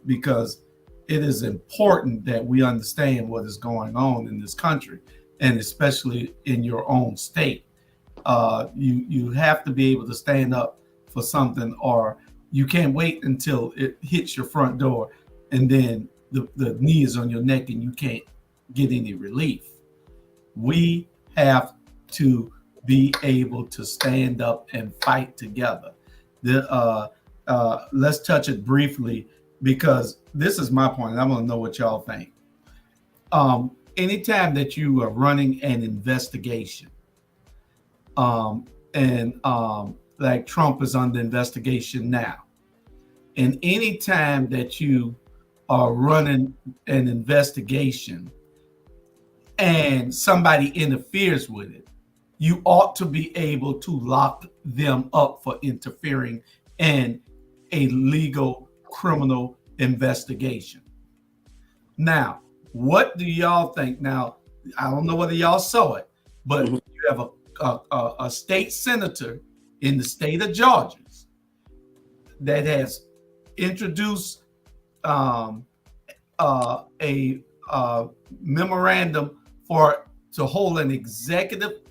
because it is important that we understand what is going on in this country, and especially in your own state. You have to be able to stand up for something, or you can't wait until it hits your front door and then the knee is on your neck and you can't get any relief. We have to be able to stand up and fight together. Let's touch it briefly, because this is my point, and I want to know what y'all think. Anytime that you are running an investigation, like Trump is under investigation now, and anytime that you are running an investigation and somebody interferes with it, you ought to be able to lock them up for interfering in a legal criminal investigation. Now, What do y'all think? Now, I don't know whether y'all saw it, but Mhm. you have a state senator in the state of Georgia that has introduced a memorandum to hold an executive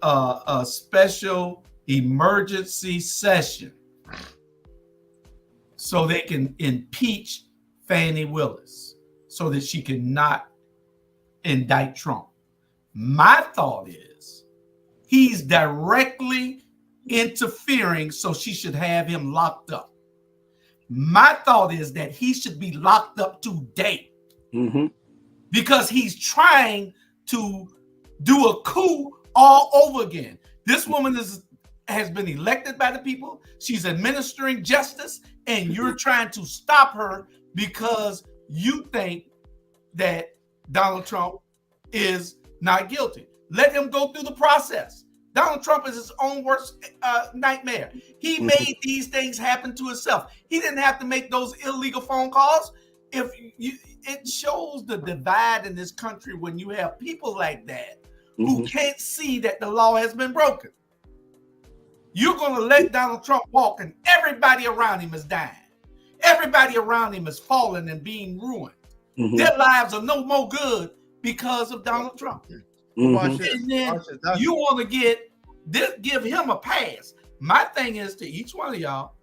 a special emergency session so they can impeach Fani Willis so that she cannot indict Trump. My thought is he's directly interfering, so she should have him locked up. My thought is that he should be locked up today because he's trying to do a coup all over again. This woman has been elected by the people. She's administering justice, and you're trying to stop her because you think that Donald Trump is not guilty. Let him go through the process. Donald Trump is his own worst nightmare. He made these things happen to himself. He didn't have to make those illegal phone calls. It shows the divide in this country when you have people like that who can't see that the law has been broken. You're going to let Donald Trump walk, and everybody around him is dying. Everybody around him is falling and being ruined. Their lives are no more good because of Donald Trump. And then you want to give him a pass. My thing is to each one of y'all,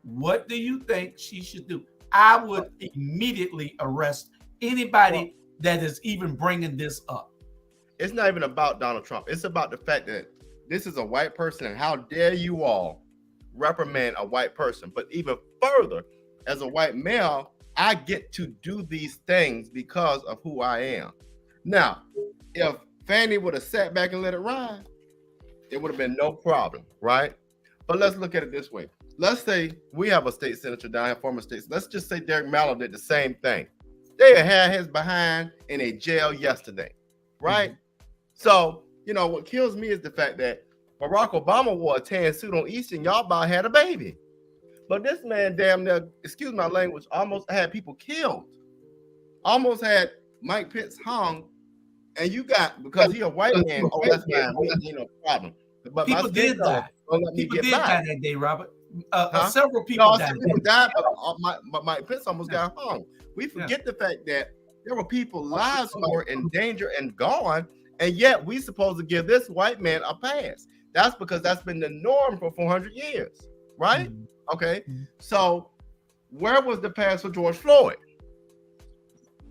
what do you think she should do? I would immediately arrest anybody that is even bringing this up. It's not even about Donald Trump. It's about the fact that this is a white person, and how dare you all reprimand a white person. But even further, as a white male, I get to do these things because of who I am. Now, if Fani would have sat back and let it ride, it would have been no problem, right? But let's look at it this way. Let's say we have a state senator down here, former state. Let's just say Derek Mallow did the same thing. They had his behind in a jail yesterday, right? So, what kills me is the fact that Barack Obama wore a tan suit on Easter and y'all about had a baby. But this man damn near, excuse my language, almost had people killed. Almost had Mike Pence hung. And you got, because he a white man, oh, that's fine. Ain't no problem. But people did die. People did die that day, Robert. Several people died. People died, but Mike Pence almost got hung. We forget the fact that there were people's lives who were in danger and gone, and yet we supposed to give this white man a pass. That's because that's been the norm for 400 years, right? Okay, so where was the pass for George Floyd?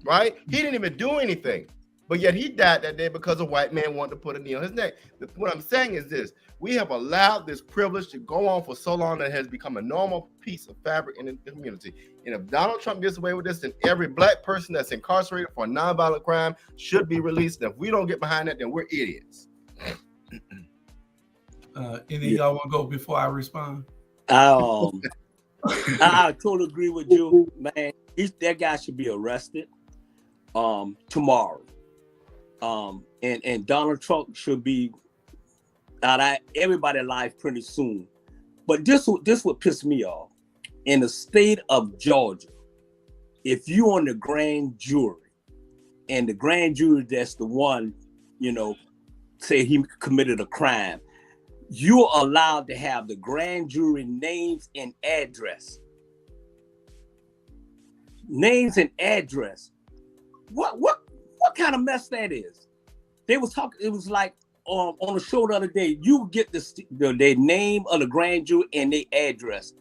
Right? He didn't even do anything, but yet he died that day because a white man wanted to put a knee on his neck. What I'm saying is this: we have allowed this privilege to go on for so long that it has become a normal piece of fabric in the community. And if Donald Trump gets away with this, then every black person that's incarcerated for a nonviolent crime should be released. And if we don't get behind that, then we're idiots. Any of y'all want to go before I respond? I totally agree with you, man. That guy should be arrested tomorrow. And Donald Trump should be out of everybody's life pretty soon. But this would piss me off. In the state of Georgia, if you on the grand jury, and the grand jury that's the one, say he committed a crime, you're allowed to have the grand jury names and address. Names and address. What kind of mess that is? They was talking. It was like on the show the other day. You get the name of the grand jury and their address.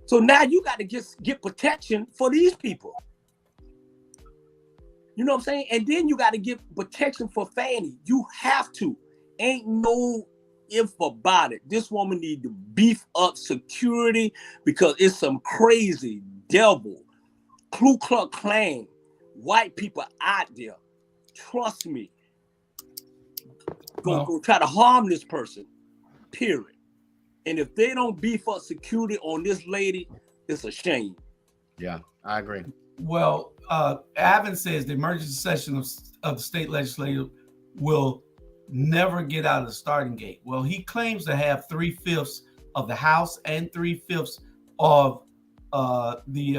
So now you got to get protection for these people. You know what I'm saying? And then you got to get protection for Fani. You have to. Ain't no if about it. This woman need to beef up security because it's some crazy devil, Ku Klux Klan, white people out there. Trust me. Go try to harm this person. Period. And if they don't beef up security on this lady, it's a shame. Yeah, I agree. Well, Avin says the emergency session of the state legislature will never get out of the starting gate. Well, he claims to have 3/5 of the House and 3/5 of the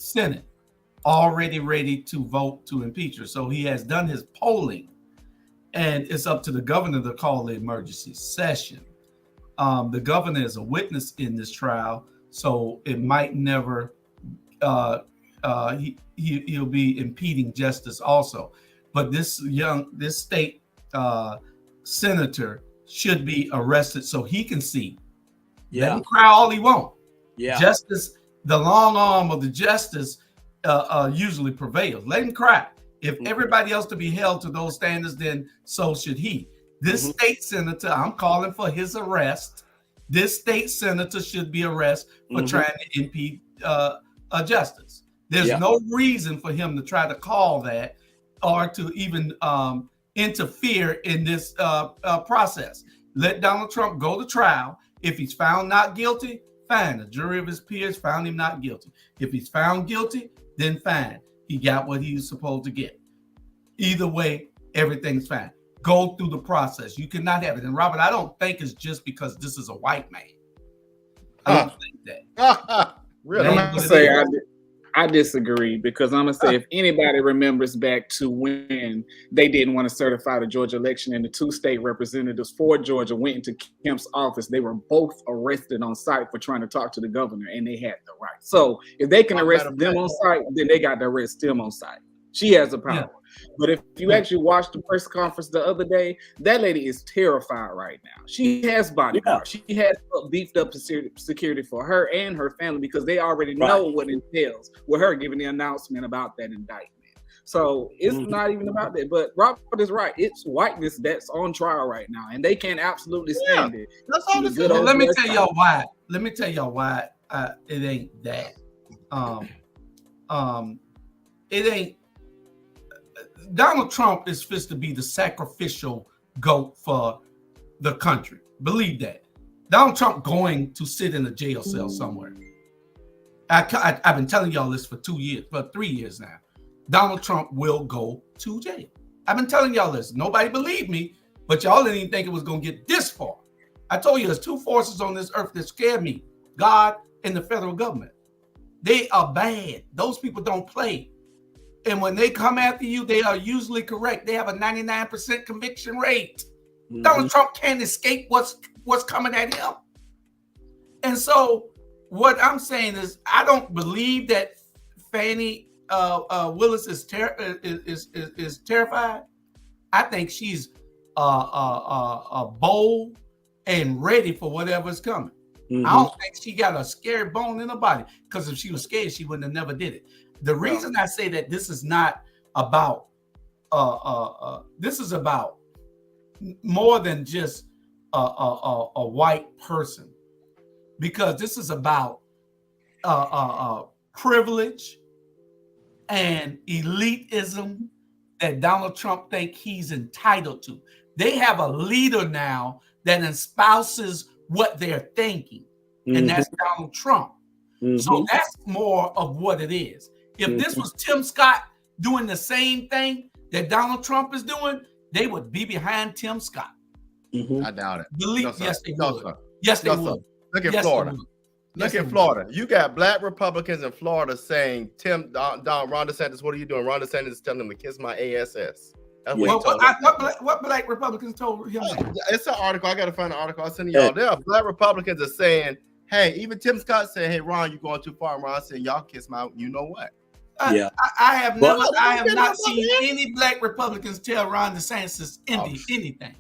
Senate already ready to vote to impeach her. So he has done his polling, and it's up to the governor to call the emergency session. The governor is a witness in this trial, so it might never. He'll be impeding justice also. But this state senator should be arrested so he can see. Let him cry all he wants. Yeah. Justice, the long arm of the justice usually prevails. Let him cry. If everybody else to be held to those standards, then so should he. This state senator, I'm calling for his arrest. This state senator should be arrested for trying to impede justice. There's no reason for him to try to call that or to even interfere in this process. Let Donald Trump go to trial. If he's found not guilty, fine. A jury of his peers found him not guilty. If he's found guilty, then fine. He got what he was supposed to get. Either way, everything's fine. Go through the process. You cannot have it. And Robert, I don't think it's just because this is a white man. I don't think that. Really? I'm gonna say I disagree, because I'm gonna say, if anybody remembers back to when they didn't want to certify the Georgia election and the 2 state representatives for Georgia went into Kemp's office, they were both arrested on site for trying to talk to the governor, and they had the right. So if they can arrest them on site, then they got to arrest them on site. She has the power. Yeah. But if you actually watched the press conference the other day, that lady is terrified right now. She has bodyguards. She has beefed up security for her and her family, because they already know what it entails with her giving the announcement about that indictment. So it's not even about that. But Robert is right. It's whiteness that's on trial right now, and they can't absolutely stand it. That's all. Let me tell y'all why. Let me tell y'all why it ain't that. It ain't. Donald Trump is supposed to be the sacrificial goat for the country. Believe that. Donald Trump going to sit in a jail cell somewhere. I've been telling y'all this for 3 years now. Donald Trump will go to jail. I've been telling y'all this. Nobody believed me, but y'all didn't even think it was going to get this far. I told you there's 2 forces on this earth that scare me: God and the federal government. They are bad. Those people don't play. And when they come after you, they are usually correct. They have a 99% conviction rate. Donald Trump can't escape what's coming at him. And so what I'm saying is, I don't believe that Fannie Willis is terrified. I think she's bold and ready for whatever's coming. I don't think she got a scary bone in her body, because if she was scared, she wouldn't have never did it. The reason I say that this is not about this is about more than just a white person, because this is about privilege and elitism that Donald Trump think he's entitled to. They have a leader now that espouses what they're thinking, and that's Donald Trump. So that's more of what it is. If this was Tim Scott doing the same thing that Donald Trump is doing, they would be behind Tim Scott. I doubt it. Yes, they would. Yes, they would. Look at Florida. Look at Florida. You got black Republicans in Florida saying, Ron DeSantis, what are you doing? Ron DeSantis is telling them to kiss my ASS. That's what black Republicans told him? It's an article. I got to find an article. I'll send y'all. There are black Republicans are saying, hey, even Tim Scott said, hey, Ron, you're going too far. Ron said, y'all kiss my, you know what? I have not seen any black Republicans tell Ron DeSantis anything.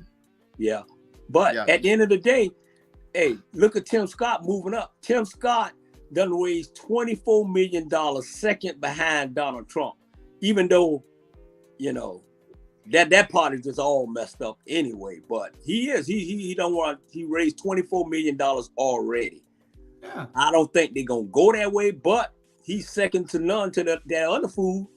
Yeah. But at the end of the day, hey, look at Tim Scott moving up. Tim Scott done raised $24 million, second behind Donald Trump. Even though, you know, that part is just all messed up anyway. But he raised $24 million already. Yeah. I don't think they're gonna go that way, but he's second to none to that other fool.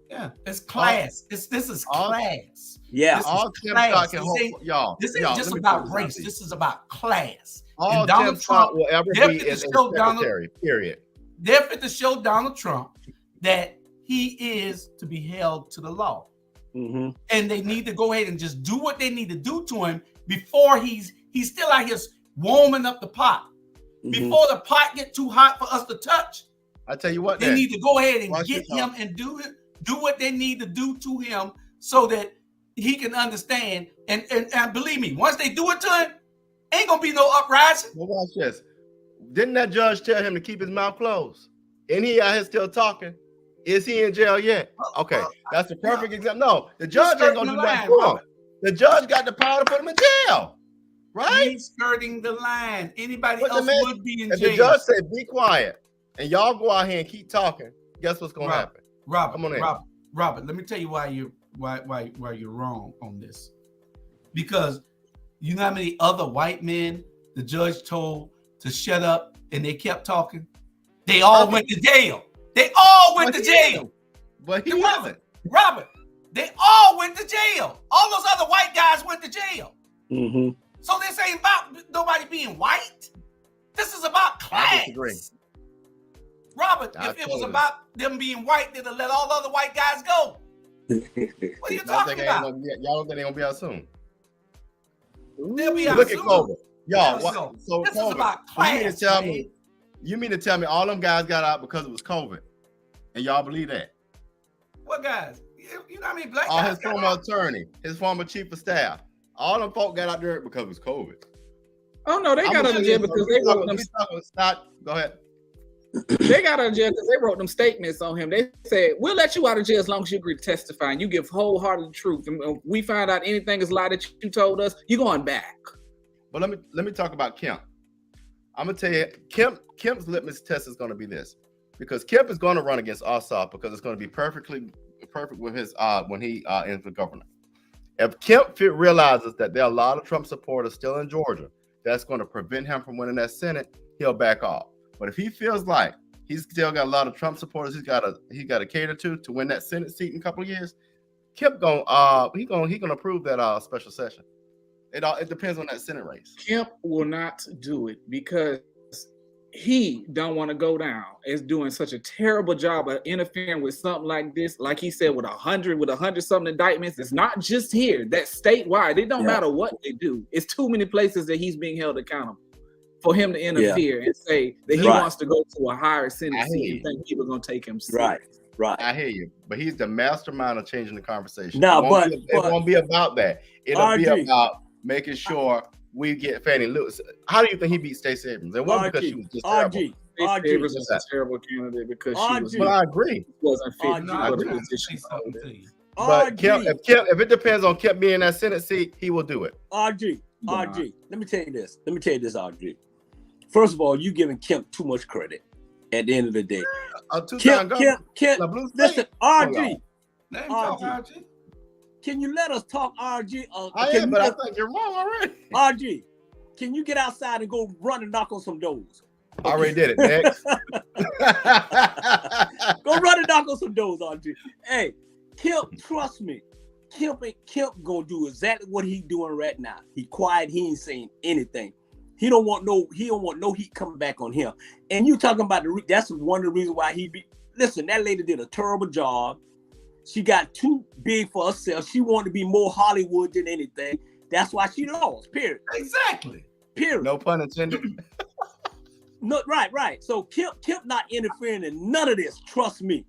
Yeah, it's class. This is class. Yeah, all Tim Scott can hold, y'all. This ain't just about race. This is about class. All Donald Trump will ever be is a secretary. Period. They're fit to show Donald Trump that he is to be held to the law, and they need to go ahead and just do what they need to do to him before he's still out here warming up the pot. Before the pot get too hot for us to touch, I tell you what, they need to go ahead and Watch get your him and do what they need to do to him so that he can understand. And believe me, once they do it to him, ain't gonna be no uprising. Well, watch this. Didn't that judge tell him to keep his mouth closed? And he out here still talking. Is he in jail yet? Okay, that's the perfect example. No, the judge ain't gonna do that for him. The judge got the power to put him in jail, right? He's skirting the line. Anybody But else would be in if jail. the judge said, "Be quiet," and y'all go out here and keep talking, guess what's gonna happen? Come on in. Robert, let me tell you why you're wrong on this. Because you know how many other white men the judge told to shut up and they kept talking? They all went to jail. They all went to jail. But he wasn't. Robert, they all went to jail. All those other white guys went to jail. Mm-hmm. So this ain't about nobody being white. This is about class. I disagree. Robert, if it was about them being white, they'd have let all the other white guys go. What are you talking about? Y'all don't think they're gonna be out soon? They'll be out Look soon. at COVID. Y'all, So this COVID, is about class. You mean to tell me all them guys got out because it was COVID? And y'all believe that? What guys? You know how many black All guys his former attorney, his former chief of staff, all them folk got out there because it was COVID. Oh no, they got out of jail because they wrote them. Go ahead. They got out of jail because they wrote them statements on him. They said, "We'll let you out of jail as long as you agree to testify and you give wholehearted truth. And if we find out anything is lie that you told us, you're going back." But let me talk about Kemp. I'm gonna tell you, Kemp's litmus test is going to be this, because Kemp is going to run against Ossoff because it's going to be perfect with his when he ends the governor. If Kemp realizes that there are a lot of Trump supporters still in Georgia, that's going to prevent him from winning that Senate, he'll back off. But if he feels like he's still got a lot of Trump supporters, he's got to cater to win that Senate seat in a couple of years, Kemp gonna approve that special session. It depends on that Senate race. Kemp will not do it because he don't want to go down as doing such a terrible job of interfering with something like this. Like he said, with 100 something indictments, it's not just here. That's statewide. It don't matter what they do. It's too many places that he's being held accountable for him to interfere and say that he wants to go to a higher Senate seat and think people are going to take him serious. Right. I hear you. But he's the mastermind of changing the conversation. No, it won't be about that. It'll be about making sure we get Fannie Lewis. How do you think he beat Stacey Abrams? It wasn't because she was just terrible. Stacey Abrams was a terrible candidate because she was. But I agree. Wasn't fit for the position. But if it depends on Kemp being in that Senate seat, he will do it. RG, let me tell you this, RG. First of all, you giving Kemp too much credit. At the end of the day, Kemp, listen, RG. Can you let us talk, RG? I think you're wrong already. RG, can you get outside and go run and knock on some doors? I already did it. Next. Go run and knock on some doors, RG. Hey, Kemp, trust me. Kemp gonna do exactly what he doing right now. He quiet. He ain't saying anything. He don't want no heat coming back on him. And you talking about that's one of the reasons why listen, that lady did a terrible job. She got too big for herself. She wanted to be more Hollywood than anything. That's why she lost, period. Exactly. Period. No pun intended. No, right. So Kemp not interfering in none of this. Trust me.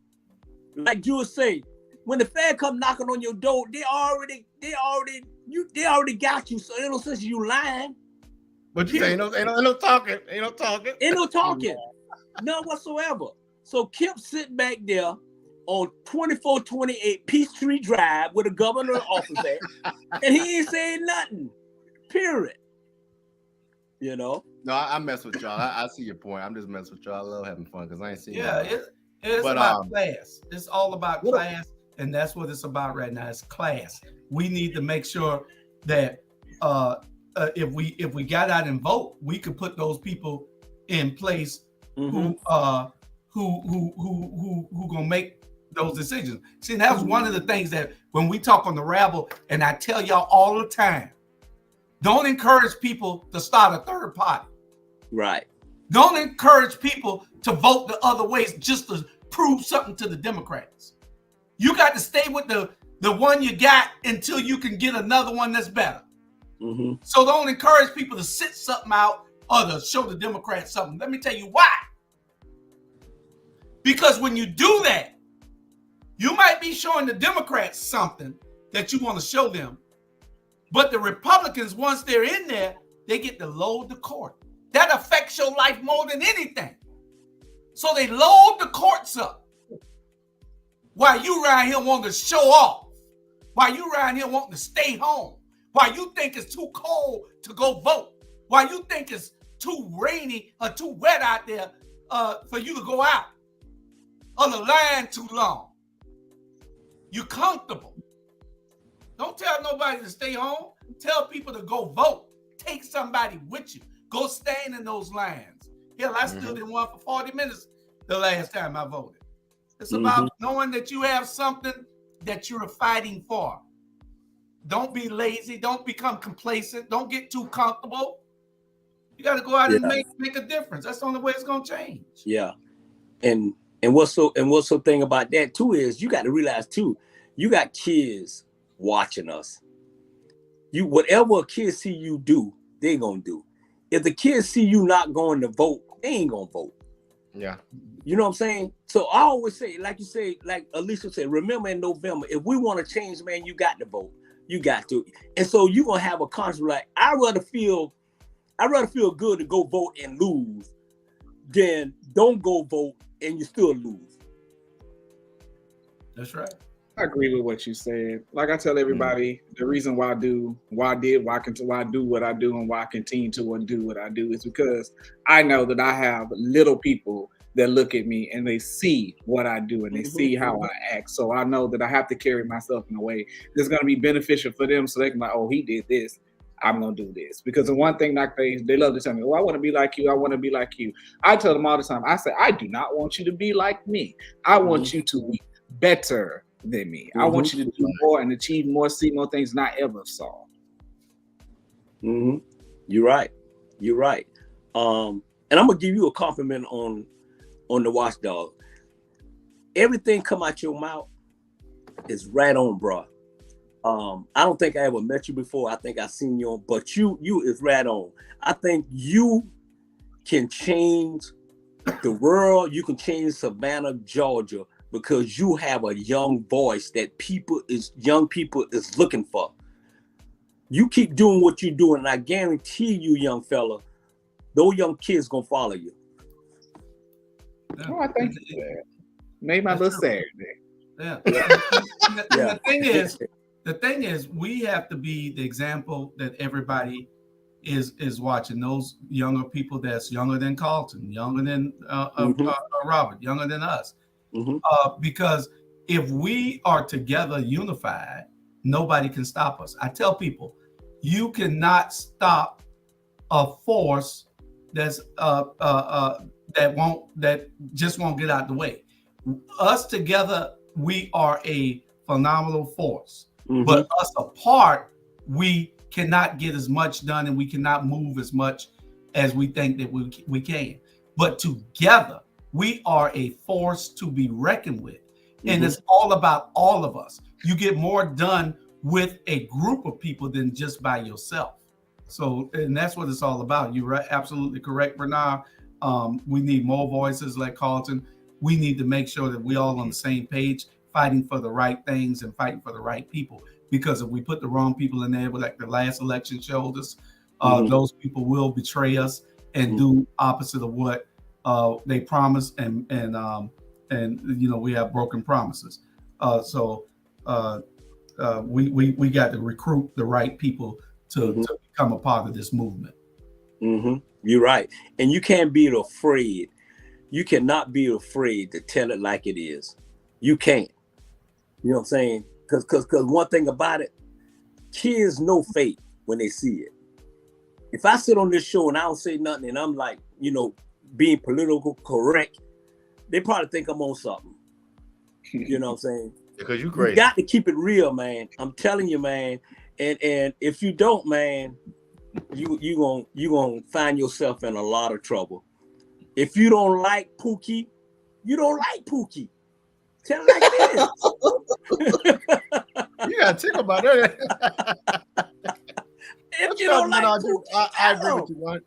Like you would say, when the Fed come knocking on your door, they already got you. So ain't no sense you lying. But you say ain't no talking. Ain't no talking. None whatsoever. So Kemp sitting back there on 2428 Peachtree Drive with a governor's office at, and he ain't saying nothing. Period. You know? No, I mess with y'all. I see your point. I'm just messing with y'all. I love having fun because I ain't seen it's about class. It's all about class, and that's what it's about right now. It's class. We need to make sure that if we got out and vote, we could put those people in place who gonna make those decisions. See, that was one of the things that when we talk on the Rabble, and I tell y'all all the time, don't encourage people to start a third party. Right. Don't encourage people to vote the other ways just to prove something to the Democrats. You got to stay with the one you got until you can get another one that's better. Mm-hmm. So don't encourage people to sit something out or to show the Democrats something. Let me tell you why. Because when you do that, you might be showing the Democrats something that you want to show them. But the Republicans, once they're in there, they get to load the court. That affects your life more than anything. So they load the courts up while you around here wanting to show off, while you around here wanting to stay home, while you think it's too cold to go vote, while you think it's too rainy or too wet out there for you to go out, or the line too long. You comfortable. Don't tell nobody to stay home. Tell people to go vote. Take somebody with you. Go stand in those lines. Hell, I stood in one for 40 minutes the last time I voted. It's about knowing that you have something that you're fighting for. Don't be lazy. Don't become complacent. Don't get too comfortable. You got to go out and make a difference. That's the only way it's going to change. Yeah. And what's so thing about that too is you got to realize too, you got kids watching us. You whatever a kid see you do, they gonna do. If the kids see you not going to vote, they ain't gonna vote. Yeah. You know what I'm saying? So I always say, like you say, like Alicia said, remember in November, if we want to change, man, you got to vote. You got to. And so you're gonna have a conscience like, I'd rather feel good to go vote and lose than don't go vote and you still lose. That's right. I agree with what you said. Like I tell everybody, the reason why I do what I do, and why I continue to do what I do is because I know that I have little people that look at me and they see what I do and they see how I act. So I know that I have to carry myself in a way that's going to be beneficial for them, so they can be like, oh, he did this, I'm going to do this. Because the one thing that they love to tell me, oh, I want to be like you. I want to be like you. I tell them all the time, I say, I do not want you to be like me. I want you to be better than me. I want you to do more and achieve more, see more things than I ever saw. You're right. And I'm gonna give you a compliment on the watchdog. Everything come out your mouth is right on, bro. I don't think I ever met you before. I think I seen you on, but you is right on. I think you can change the world. You can change Savannah, Georgia, because you have a young voice that young people is looking for. You keep doing what you're doing, and I guarantee you, young fella, those young kids gonna follow you. Oh, I think that made my little sad day. Yeah. The thing is, we have to be the example that everybody is watching. Those younger people that's younger than Carlton, younger than Robert, younger than us. Because if we are together unified, nobody can stop us. I tell people, you cannot stop a force that's that just won't get out the way. Us together, we are a phenomenal force. But us apart, we cannot get as much done and we cannot move as much as we think that we can. But together, we are a force to be reckoned with. And it's all about all of us. You get more done with a group of people than just by yourself. So, and that's what it's all about. You're right, absolutely correct, Bernard. We need more voices like Carlton. We need to make sure that we all on the same page, fighting for the right things and fighting for the right people. Because if we put the wrong people in there, like the last election showed us, those people will betray us and do opposite of what they promised, and you know, we have broken promises. So we got to recruit the right people to become a part of this movement. You're right, and you can't be afraid. You cannot be afraid to tell it like it is. You can't. You know what I'm saying? Because one thing about it, kids know fate when they see it. If I sit on this show and I don't say nothing and I'm like, you know, being political correct, they probably think I'm on something. You know what I'm saying? Because you crazy. You got to keep it real, man. I'm telling you, man. And if you don't, man, you gonna find yourself in a lot of trouble. If you don't like Pookie, you don't like Pookie. Tell it like this. You gotta think about it. If you don't like Pookie, I agree with you.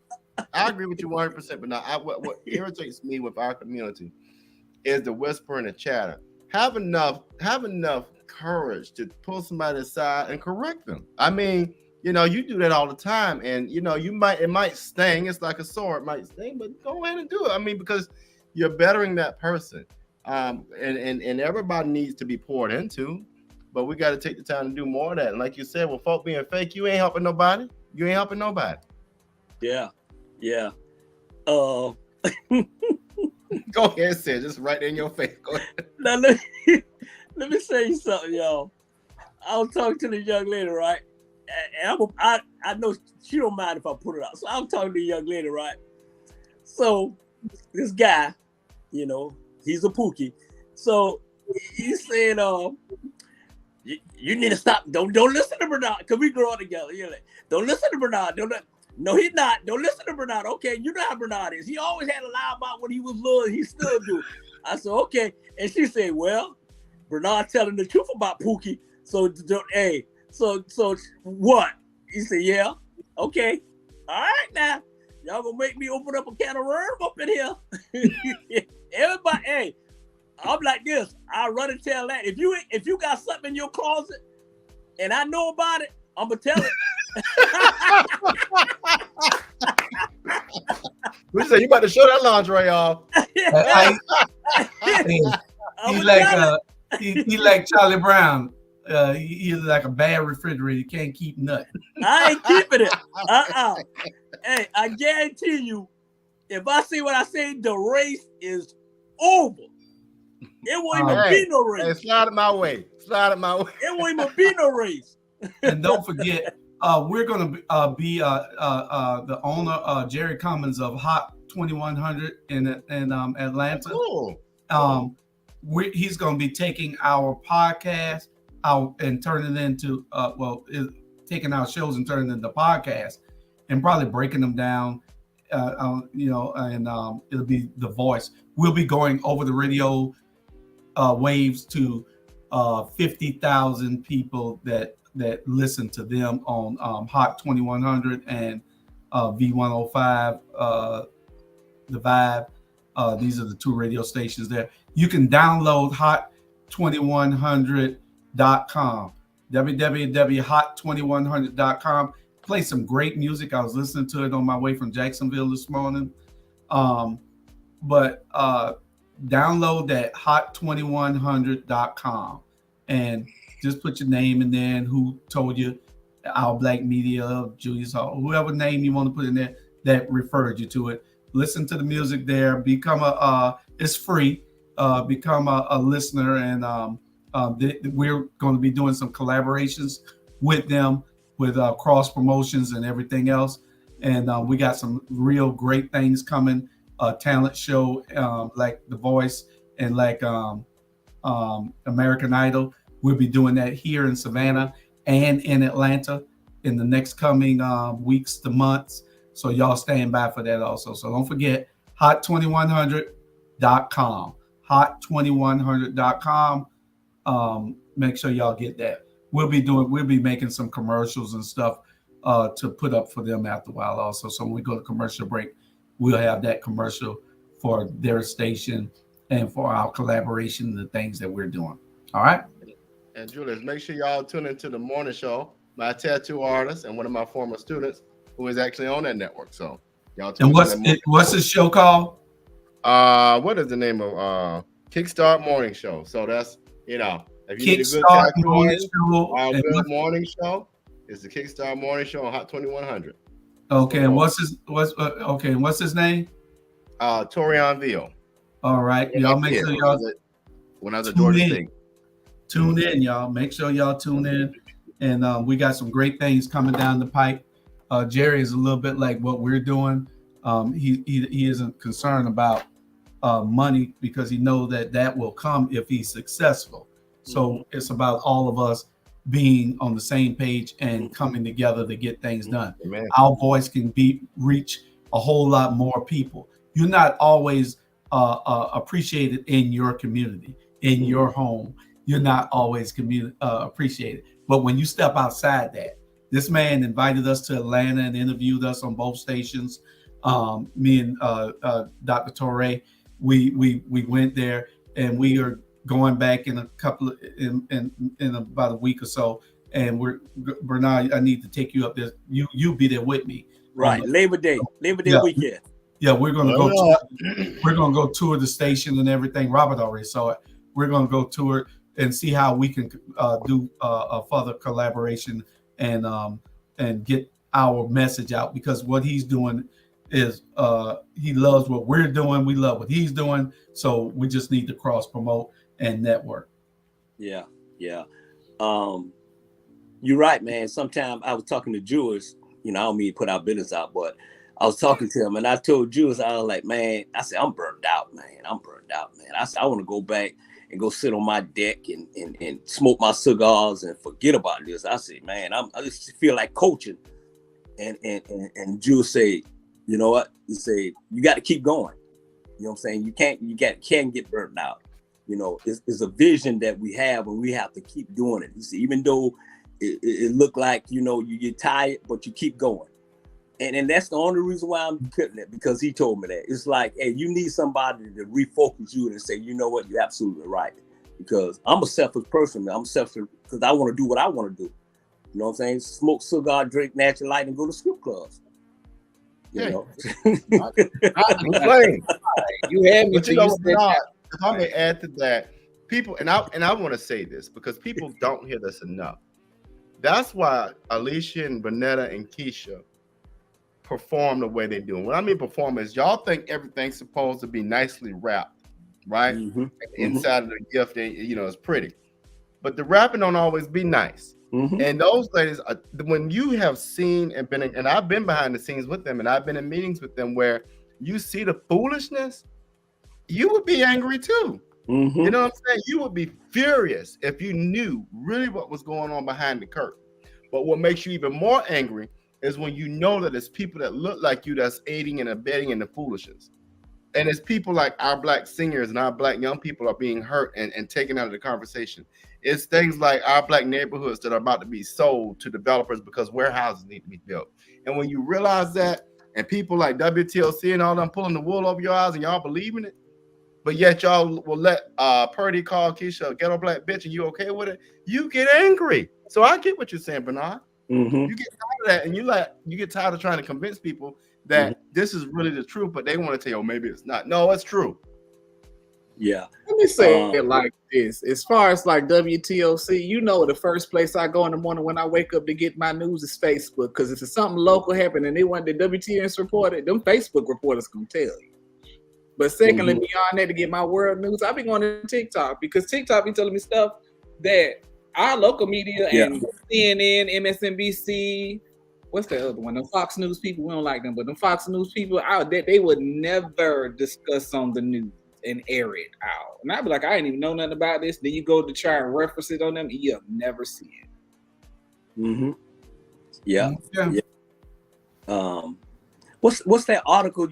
I agree with you 100%. But now, what irritates me with our community is the whisper and the chatter. Have enough courage to pull somebody aside and correct them. I mean, you know, you do that all the time, and you know, it might sting. It's like a sword, it might sting, but go ahead and do it. I mean, because you're bettering that person. And everybody needs to be poured into, but we got to take the time to do more of that. And like you said, with folk being fake, you ain't helping nobody. You ain't helping nobody. Yeah. Go ahead, Sid. Just right in your face. Go ahead. Now let me say you something, y'all. I was talking to the young lady, right? And I know she don't mind if I put it out. So I'm talking to the young lady, right? So this guy, you know, he's a pookie. So he's saying, you need to stop. Don't listen to Bernard, because we grew up together. You're like, don't listen to Bernard. No, he's not. Don't listen to Bernard. Okay, you know how Bernard is. He always had a lie about when he was little. He still do. I said, okay. And she said, well, Bernard telling the truth about Pookie. So, hey, so what? He said, yeah. Okay. All right now. Y'all gonna make me open up a can of worm up in here. Everybody, hey, I'm like this. I run and tell that. If you got something in your closet and I know about it, I'm gonna tell it. We say you about to show that lingerie off. He like Charlie Brown. He's like a bad refrigerator. You can't keep nothing. I ain't keeping it. Hey, I guarantee you, if I say what I say, the race is over. It won't even be no race. Hey, slide it my way. It won't even be no race. And don't forget, we're going to be the owner, Jerry Cummins of Hot 2100 in Atlanta. Cool. He's going to be taking our podcast out and turning it into, taking our shows and turning it into podcasts and probably breaking them down, and it'll be the voice. We'll be going over the radio waves to 50,000 people that listen to them on Hot 2100 and V105, the Vibe. These are the two radio stations there. You can download hot2100.com, www.hot2100.com. Play some great music. I was listening to it on my way from Jacksonville this morning. But download that hot2100.com and just put your name in there and who told you, Our Black Media, Julius Hall, whoever name you want to put in there that referred you to it. Listen to the music there. Become it's free. Become a listener, and we're going to be doing some collaborations with them, with cross promotions and everything else. And we got some real great things coming. Talent show like The Voice and like American Idol. We'll be doing that here in Savannah and in Atlanta in the next coming weeks to months. So y'all stand by for that also. So don't forget hot2100.com. hot2100.com. Make sure y'all get that. We'll be making some commercials and stuff to put up for them after a while also. So when we go to commercial break, we'll have that commercial for their station and for our collaboration, the things that we're doing. All right. And Julius, make sure y'all tune into the morning show. My tattoo artist and one of my former students who is actually on that network. So y'all tune in. What's the show called? What is the name of Kickstart Morning Show? So that's, if you need a good tattoo artist, good morning show is the Kickstart Morning Show on Hot 2100. Okay, and what's his name? Torian Veal. All right, y'all make sure y'all when I was at Georgia State. Tune in, y'all. Make sure y'all tune in, and we got some great things coming down the pipe. Jerry is a little bit like what we're doing. He isn't concerned about money because he knows that will come if he's successful. So it's about all of us being on the same page and coming together to get things done. Amen. Our voice can reach a whole lot more people. You're not always appreciated in your community, in your home. You're not always appreciated. But when you step outside that, this man invited us to Atlanta and interviewed us on both stations. Me and Dr. Torre, we went there, and we are going back in a couple of in about a week or so. And Bernard, I need to take you up there. You be there with me. Right, Labor Day weekend. Yeah, we're gonna go. We're gonna go tour the station and everything. Robert already saw it. We're gonna go tour and see how we can do a further collaboration and get our message out, because what he's doing is he loves what we're doing. We love what he's doing. So we just need to cross promote and network. Yeah. You're right, man. Sometimes I was talking to Jules, I don't mean to put our business out, but I was talking to him and I told Jules, I was like, man, I said, I'm burned out, man. I said, I want to go back and go sit on my deck and smoke my cigars and forget about this. I said, man, I just feel like coaching. And Jules said, you know what? He said, you got to keep going. You know what I'm saying? You can't get burned out. It's a vision that we have, and we have to keep doing it. You see, even though it looked like, you get tired, but you keep going. And that's the only reason why I'm cutting it, because he told me that. It's like, hey, you need somebody to refocus you and say, you know what, you're absolutely right. Because I'm a selfish person, man. I'm selfish because I want to do what I want to do. You know what I'm saying? Smoke cigar, drink natural light, and go to strip clubs. You know? You had me to use that. If I may add to that, people, and I want to say this because people don't hear this enough. That's why Alicia and Bernetta and Keisha perform the way they do. When I mean perform is, y'all think everything's supposed to be nicely wrapped, right? Mm-hmm. Inside of the gift, it's pretty. But the wrapping don't always be nice. Mm-hmm. And those ladies, when you have seen and been, and I've been behind the scenes with them, and I've been in meetings with them where you see the foolishness, you would be angry too. Mm-hmm. You know what I'm saying? You would be furious if you knew really what was going on behind the curtain. But what makes you even more angry is when you know that it's people that look like you that's aiding and abetting in the foolishness. And it's people like our black seniors and our black young people are being hurt and taken out of the conversation. It's things like our black neighborhoods that are about to be sold to developers because warehouses need to be built. And when you realize that, and people like WTLC and all them pulling the wool over your eyes and y'all believe in it, but yet y'all will let Purdy call Keisha a ghetto black bitch and you okay with it, you get angry. So I get what you're saying, Bernard. Mm-hmm. You get tired of that, and you get tired of trying to convince people that this is really the truth, but they want to tell you, maybe it's not. No, it's true. Yeah. Let me say it like this. As far as like WTOC, the first place I go in the morning when I wake up to get my news is Facebook. Because if it's something local happening and they want the WTS reported, them Facebook reporters can tell you. But secondly, beyond that, to get my world news, I be going to TikTok, because TikTok be telling me stuff that our local media and CNN, MSNBC, what's the other one? The Fox News people, we don't like them, but the Fox News people out there, they would never discuss on the news and air it out. And I'd be like, I didn't even know nothing about this. Then you go to try and reference it on them, you'll never see it. Mm-hmm. Yeah. What's that article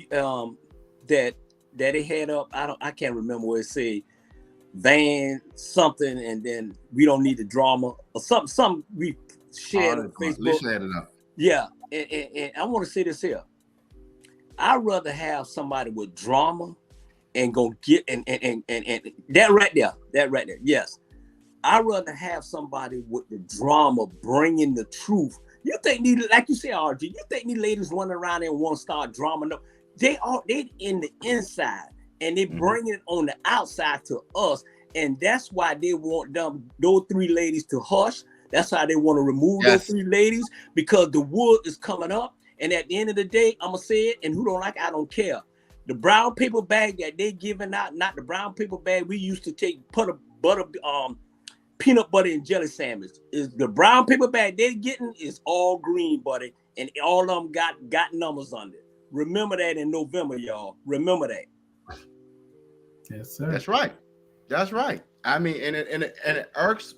that they had up? I can't remember what it said. Van something, and then we don't need the drama or something we shared on Facebook. Yeah, and I want to say this here. I'd rather have somebody with drama and go get and that right there. Yes, I'd rather have somebody with the drama bringing the truth. You think these, like you say, RG, you think these ladies running around and want to start drama? No, they in the inside. And they bring it on the outside to us. And that's why they want those three ladies to hush. That's why they want to remove those three ladies, because the wood is coming up. And at the end of the day, I'm going to say it, and who don't like it, I don't care. The brown paper bag that they giving out, not the brown paper bag we used to take, peanut butter and jelly sandwich. Is the brown paper bag they're getting is all green butter, and all of them got numbers on it. Remember that in November, y'all. Remember that. Yes, sir. That's right. I mean, and it irks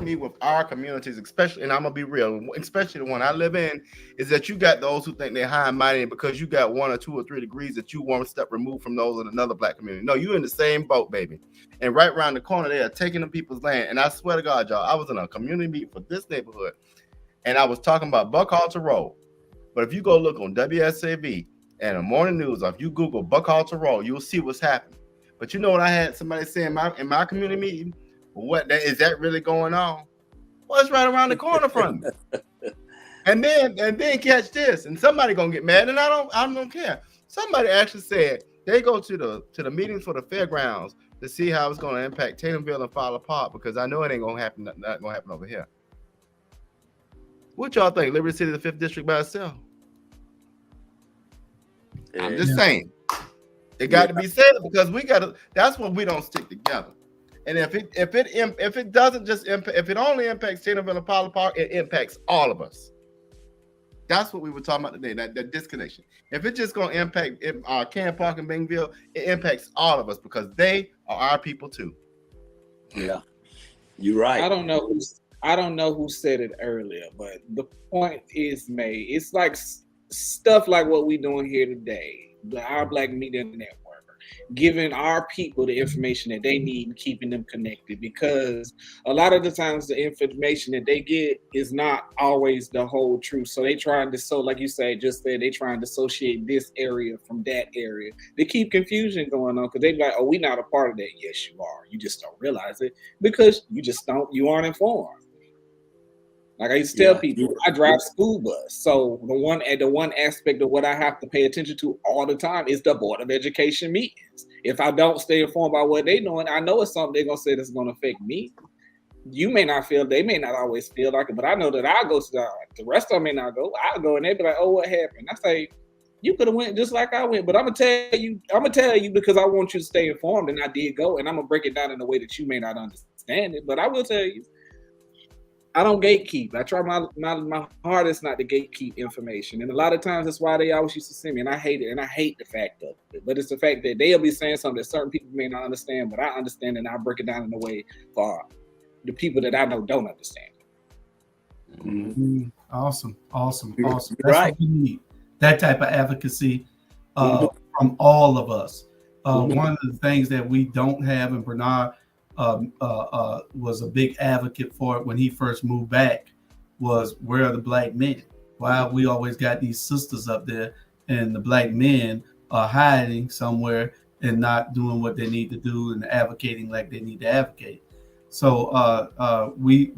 me with our communities, especially, and I'm gonna be real, especially the one I live in, is that you got those who think they're high and mighty because you got 1 or 2 or 3 degrees that you one step removed from those in another black community. No, you're in the same boat, baby. And right around the corner, they are taking them people's land. And I swear to God, y'all, I was in a community meeting for this neighborhood, and I was talking about Buckhalter Road. But if you go look on WSAV and the morning news, or if you Google Buckhalter Road, you'll see what's happening. But you know what I had somebody say in my community meeting? Is that really going on? Well, it's right around the corner from me. And then catch this, and somebody gonna get mad, and I don't care. Somebody actually said they go to the meetings for the fairgrounds to see how it's gonna impact Tatumville and Fowler Park, because I know it ain't gonna happen. Not gonna happen over here. What y'all think? Liberty City, the 5th district by itself? I'm just saying. It got to be said, because we gotta. That's when we don't stick together. And if it doesn't just impact, if it only impacts Tatumville and Fowler Park, it impacts all of us. That's what we were talking about today, that disconnection. If it's just going to impact Can Park and Bingville, it impacts all of us, because they are our people too. Yeah, you're right. I don't know who said it earlier, but the point is made. It's like stuff like what we're doing here today, our Black Media Network, giving our people the information that they need and keeping them connected, because a lot of the times the information that they get is not always the whole truth. So they trying to, like you say, they trying to dissociate this area from that area. They keep confusion going on, because they be like, oh, we're not a part of that. Yes, you are. You just don't realize it, because you aren't informed. Like I used to tell people, I drive school bus. So the one aspect of what I have to pay attention to all the time is the Board of Education meetings. If I don't stay informed about what they're doing, I know it's something they're gonna say that's gonna affect me. They may not always feel like it, but I know that I go to the rest of them may not go. I'll go and they be like, oh, what happened? I say, you could have went just like I went, but I'm gonna tell you because I want you to stay informed, and I did go, and I'm gonna break it down in a way that you may not understand it, but I will tell you. I don't gatekeep. I try my hardest not to gatekeep information. And a lot of times that's why they always used to send me. And I hate it. And I hate the fact of it. But it's the fact that they'll be saying something that certain people may not understand, but I understand, and I break it down in a way for the people that I know don't understand. Mm-hmm. Awesome. That's right. what we need. That type of advocacy from all of us. One of the things that we don't have, and Bernard was a big advocate for it when he first moved back, was where are the Black men? Why have we always got these sisters up there and the Black men are hiding somewhere and not doing what they need to do and advocating like they need to advocate? So we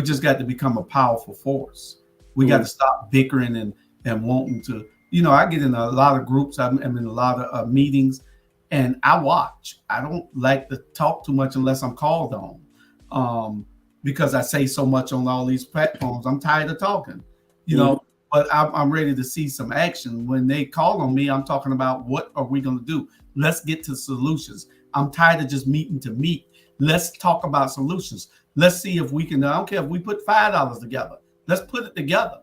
just got to become a powerful force. We got to stop bickering and wanting to, I get in a lot of groups, I'm in a lot of meetings, and I watch. I don't like to talk too much unless I'm called on, because I say so much on all these platforms. I'm tired of talking, but I'm ready to see some action. When they call on me, I'm talking about what are we going to do? Let's get to solutions. I'm tired of just meeting to meet. Let's talk about solutions. Let's see if we can, I don't care if we put $5 together. Let's put it together.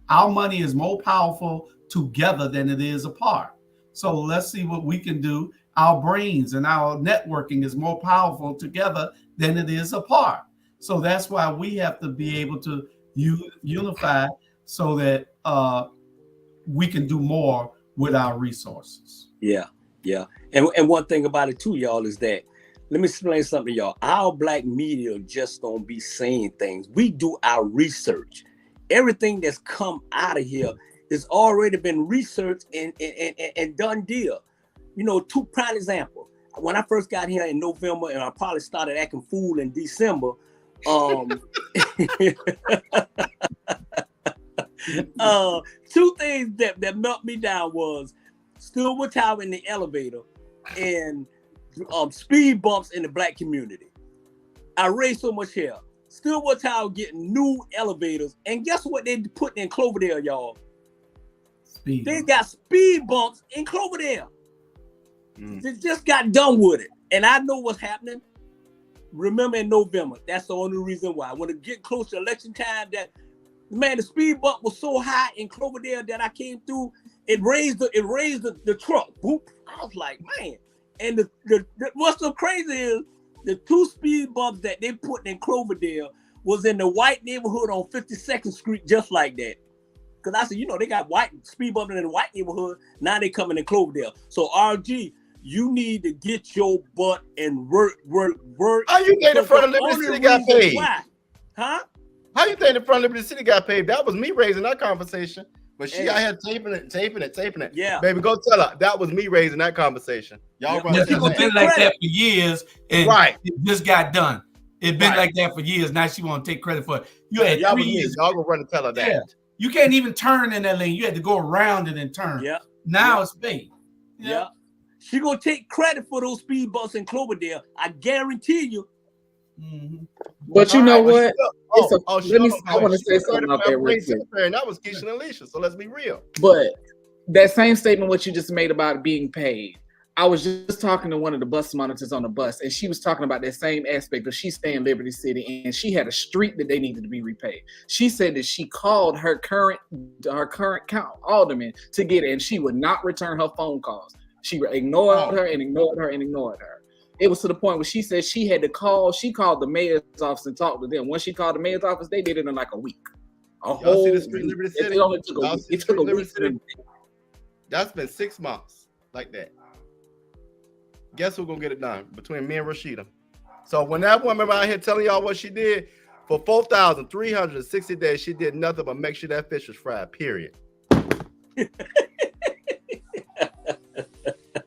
Our money is more powerful together than it is apart. So let's see what we can do. Our brains and our networking is more powerful together than it is apart. So that's why we have to be able to unify so that we can do more with our resources. Yeah. And one thing about it too, y'all, is that, let me explain something to y'all. Our Black media just don't be saying things. We do our research. Everything that's come out of here has already been researched and done deal. Two prime examples. When I first got here in November, and I probably started acting fool in December, two things that melted me down was Stillwood Tower in the elevator and speed bumps in the Black community. I raised so much hell. Stillwood Tower getting new elevators, and guess what they put in Cloverdale, y'all? They got speed bumps in Cloverdale. They just got done with it. And I know what's happening. Remember in November, that's the only reason why. When it get close to election time, the speed bump was so high in Cloverdale that I came through, it raised the truck. Boop. I was like, man. And what's so crazy is the two speed bumps that they put in Cloverdale was in the white neighborhood on 52nd Street, just like that. Because I said, they got white speed bumps in the white neighborhood. Now they coming in Cloverdale. So RG, you need to get your butt and work. How you think the front of Liberty City got paid? Why? Huh? How you think the front of Liberty City got paid? That was me raising that conversation. But she out here taping it. Yeah. Baby, go tell her that was me raising that conversation. Y'all run It's been like that for years, and it just got done. It's been like that for years. Now she want to take credit for it. You had 3 years. Y'all gonna run and tell her that. Yeah. You can't even turn in that lane. You had to go around it and turn. Yeah. Now it's big. Yeah. She gonna take credit for those speed bumps in Cloverdale. I guarantee you. Mm-hmm. But you know what? I want to say something about that real quick. And that was Keisha and Alicia. So let's be real. But that same statement, what you just made about being paid, I was just talking to one of the bus monitors on the bus, and she was talking about that same aspect of she staying in Liberty City, and she had a street that they needed to be repaid. She said that she called her current alderman to get it, and she would not return her phone calls. She ignored her and ignored her and ignored her. It was to the point where she said she had to call. She called the mayor's office and talked to them. Once she called the mayor's office, they did it in like a week. Y'all see the street Liberty City? It only took a week. It took a week. That's been 6 months like that. Guess who's gonna get it done between me and Rashida? So when that woman out here telling y'all what she did for 4,360 days, she did nothing but make sure that fish was fried. Period.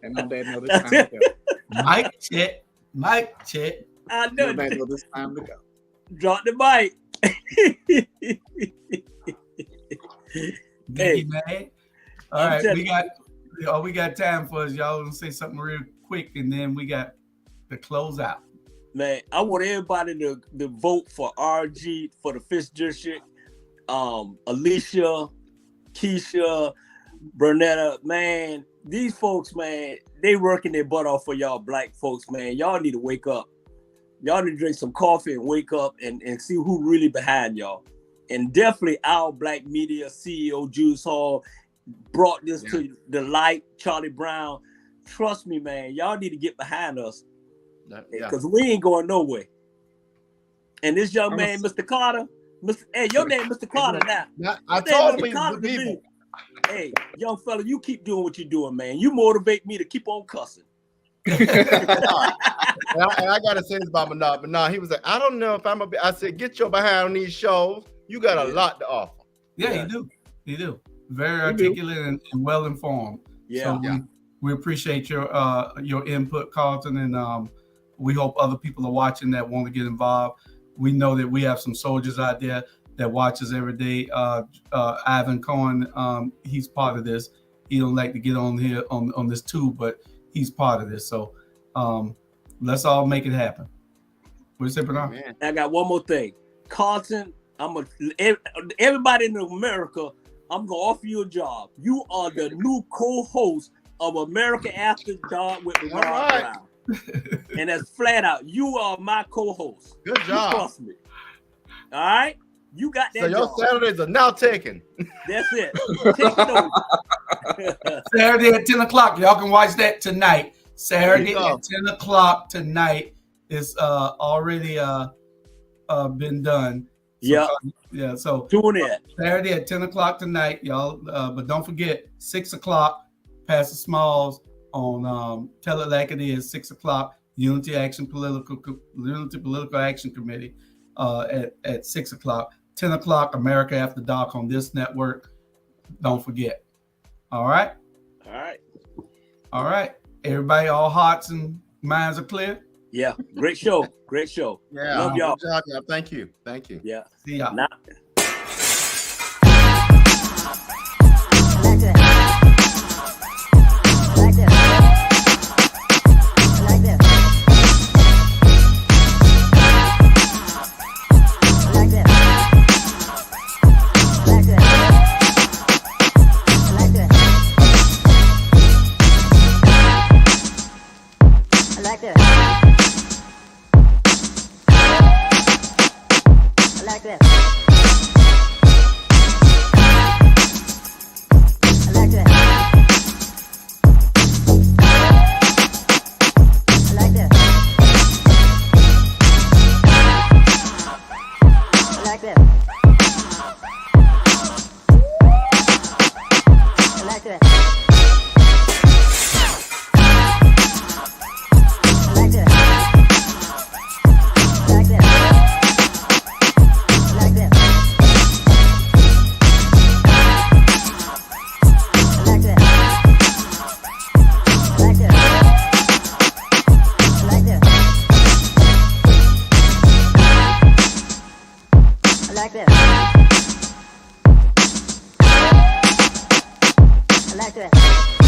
And on that note, it's time to go. Mic check. I know. On that note, it's time to go. Drop the mic. Hey, man. All right, we got time for us. Y'all want to say something real quick, and then we got to close out. Man, I want everybody to vote for RG for the 5th district. Alicia, Keisha, Bernetta, man, these folks, man, they working their butt off for y'all black folks, man. Y'all need to wake up. Y'all need to drink some coffee and wake up and see who really behind y'all. And definitely our black media CEO, Juice Hall, brought this to the light, Charlie Brown. Trust me, man, y'all need to get behind us because we ain't going nowhere. And this young man, Mr. Carter, hey, your name Mr. Carter now. I told him he was evil. Hey, young fella, you keep doing what you're doing, man. You motivate me to keep on cussing. And I gotta say this about Manal. Manal, he was like, I don't know if I'm I said, get your behind on these shows. You got a lot to offer. Yeah, you do. Very articulate and well informed. Yeah. So we appreciate your input, Carlton, and we hope other people are watching that want to get involved. We know that we have some soldiers out there that watches every day. Ivan Cohen, he's part of this. He don't like to get on here on this too, but he's part of this. So let's all make it happen. What do you say, Bernard? I got one more thing. Carlton, everybody in America, I'm gonna offer you a job. You are the new co-host of America After Dark with Bernard Brown. And that's flat out. You are my co-host. Good job. Trust me. All right? You got that. So your job. Saturdays are now taken. That's it. Take it over. Saturday at 10 o'clock. Y'all can watch that tonight. Saturday at 10 o'clock tonight is already been done. So, so doing it. Saturday at 10 o'clock tonight, y'all. But don't forget, 6 o'clock, Pastor Smalls on Tell It Like It Is, 6 o'clock, Unity Political Action Committee at 6 o'clock. 10 o'clock, America After Dark on this network. Don't forget. All right? All right. Everybody, all hearts and minds are clear? Yeah. Great show. Great show. Yeah. Love y'all. Good job, y'all. Thank you. Yeah. See y'all. Like this. like this. I like this.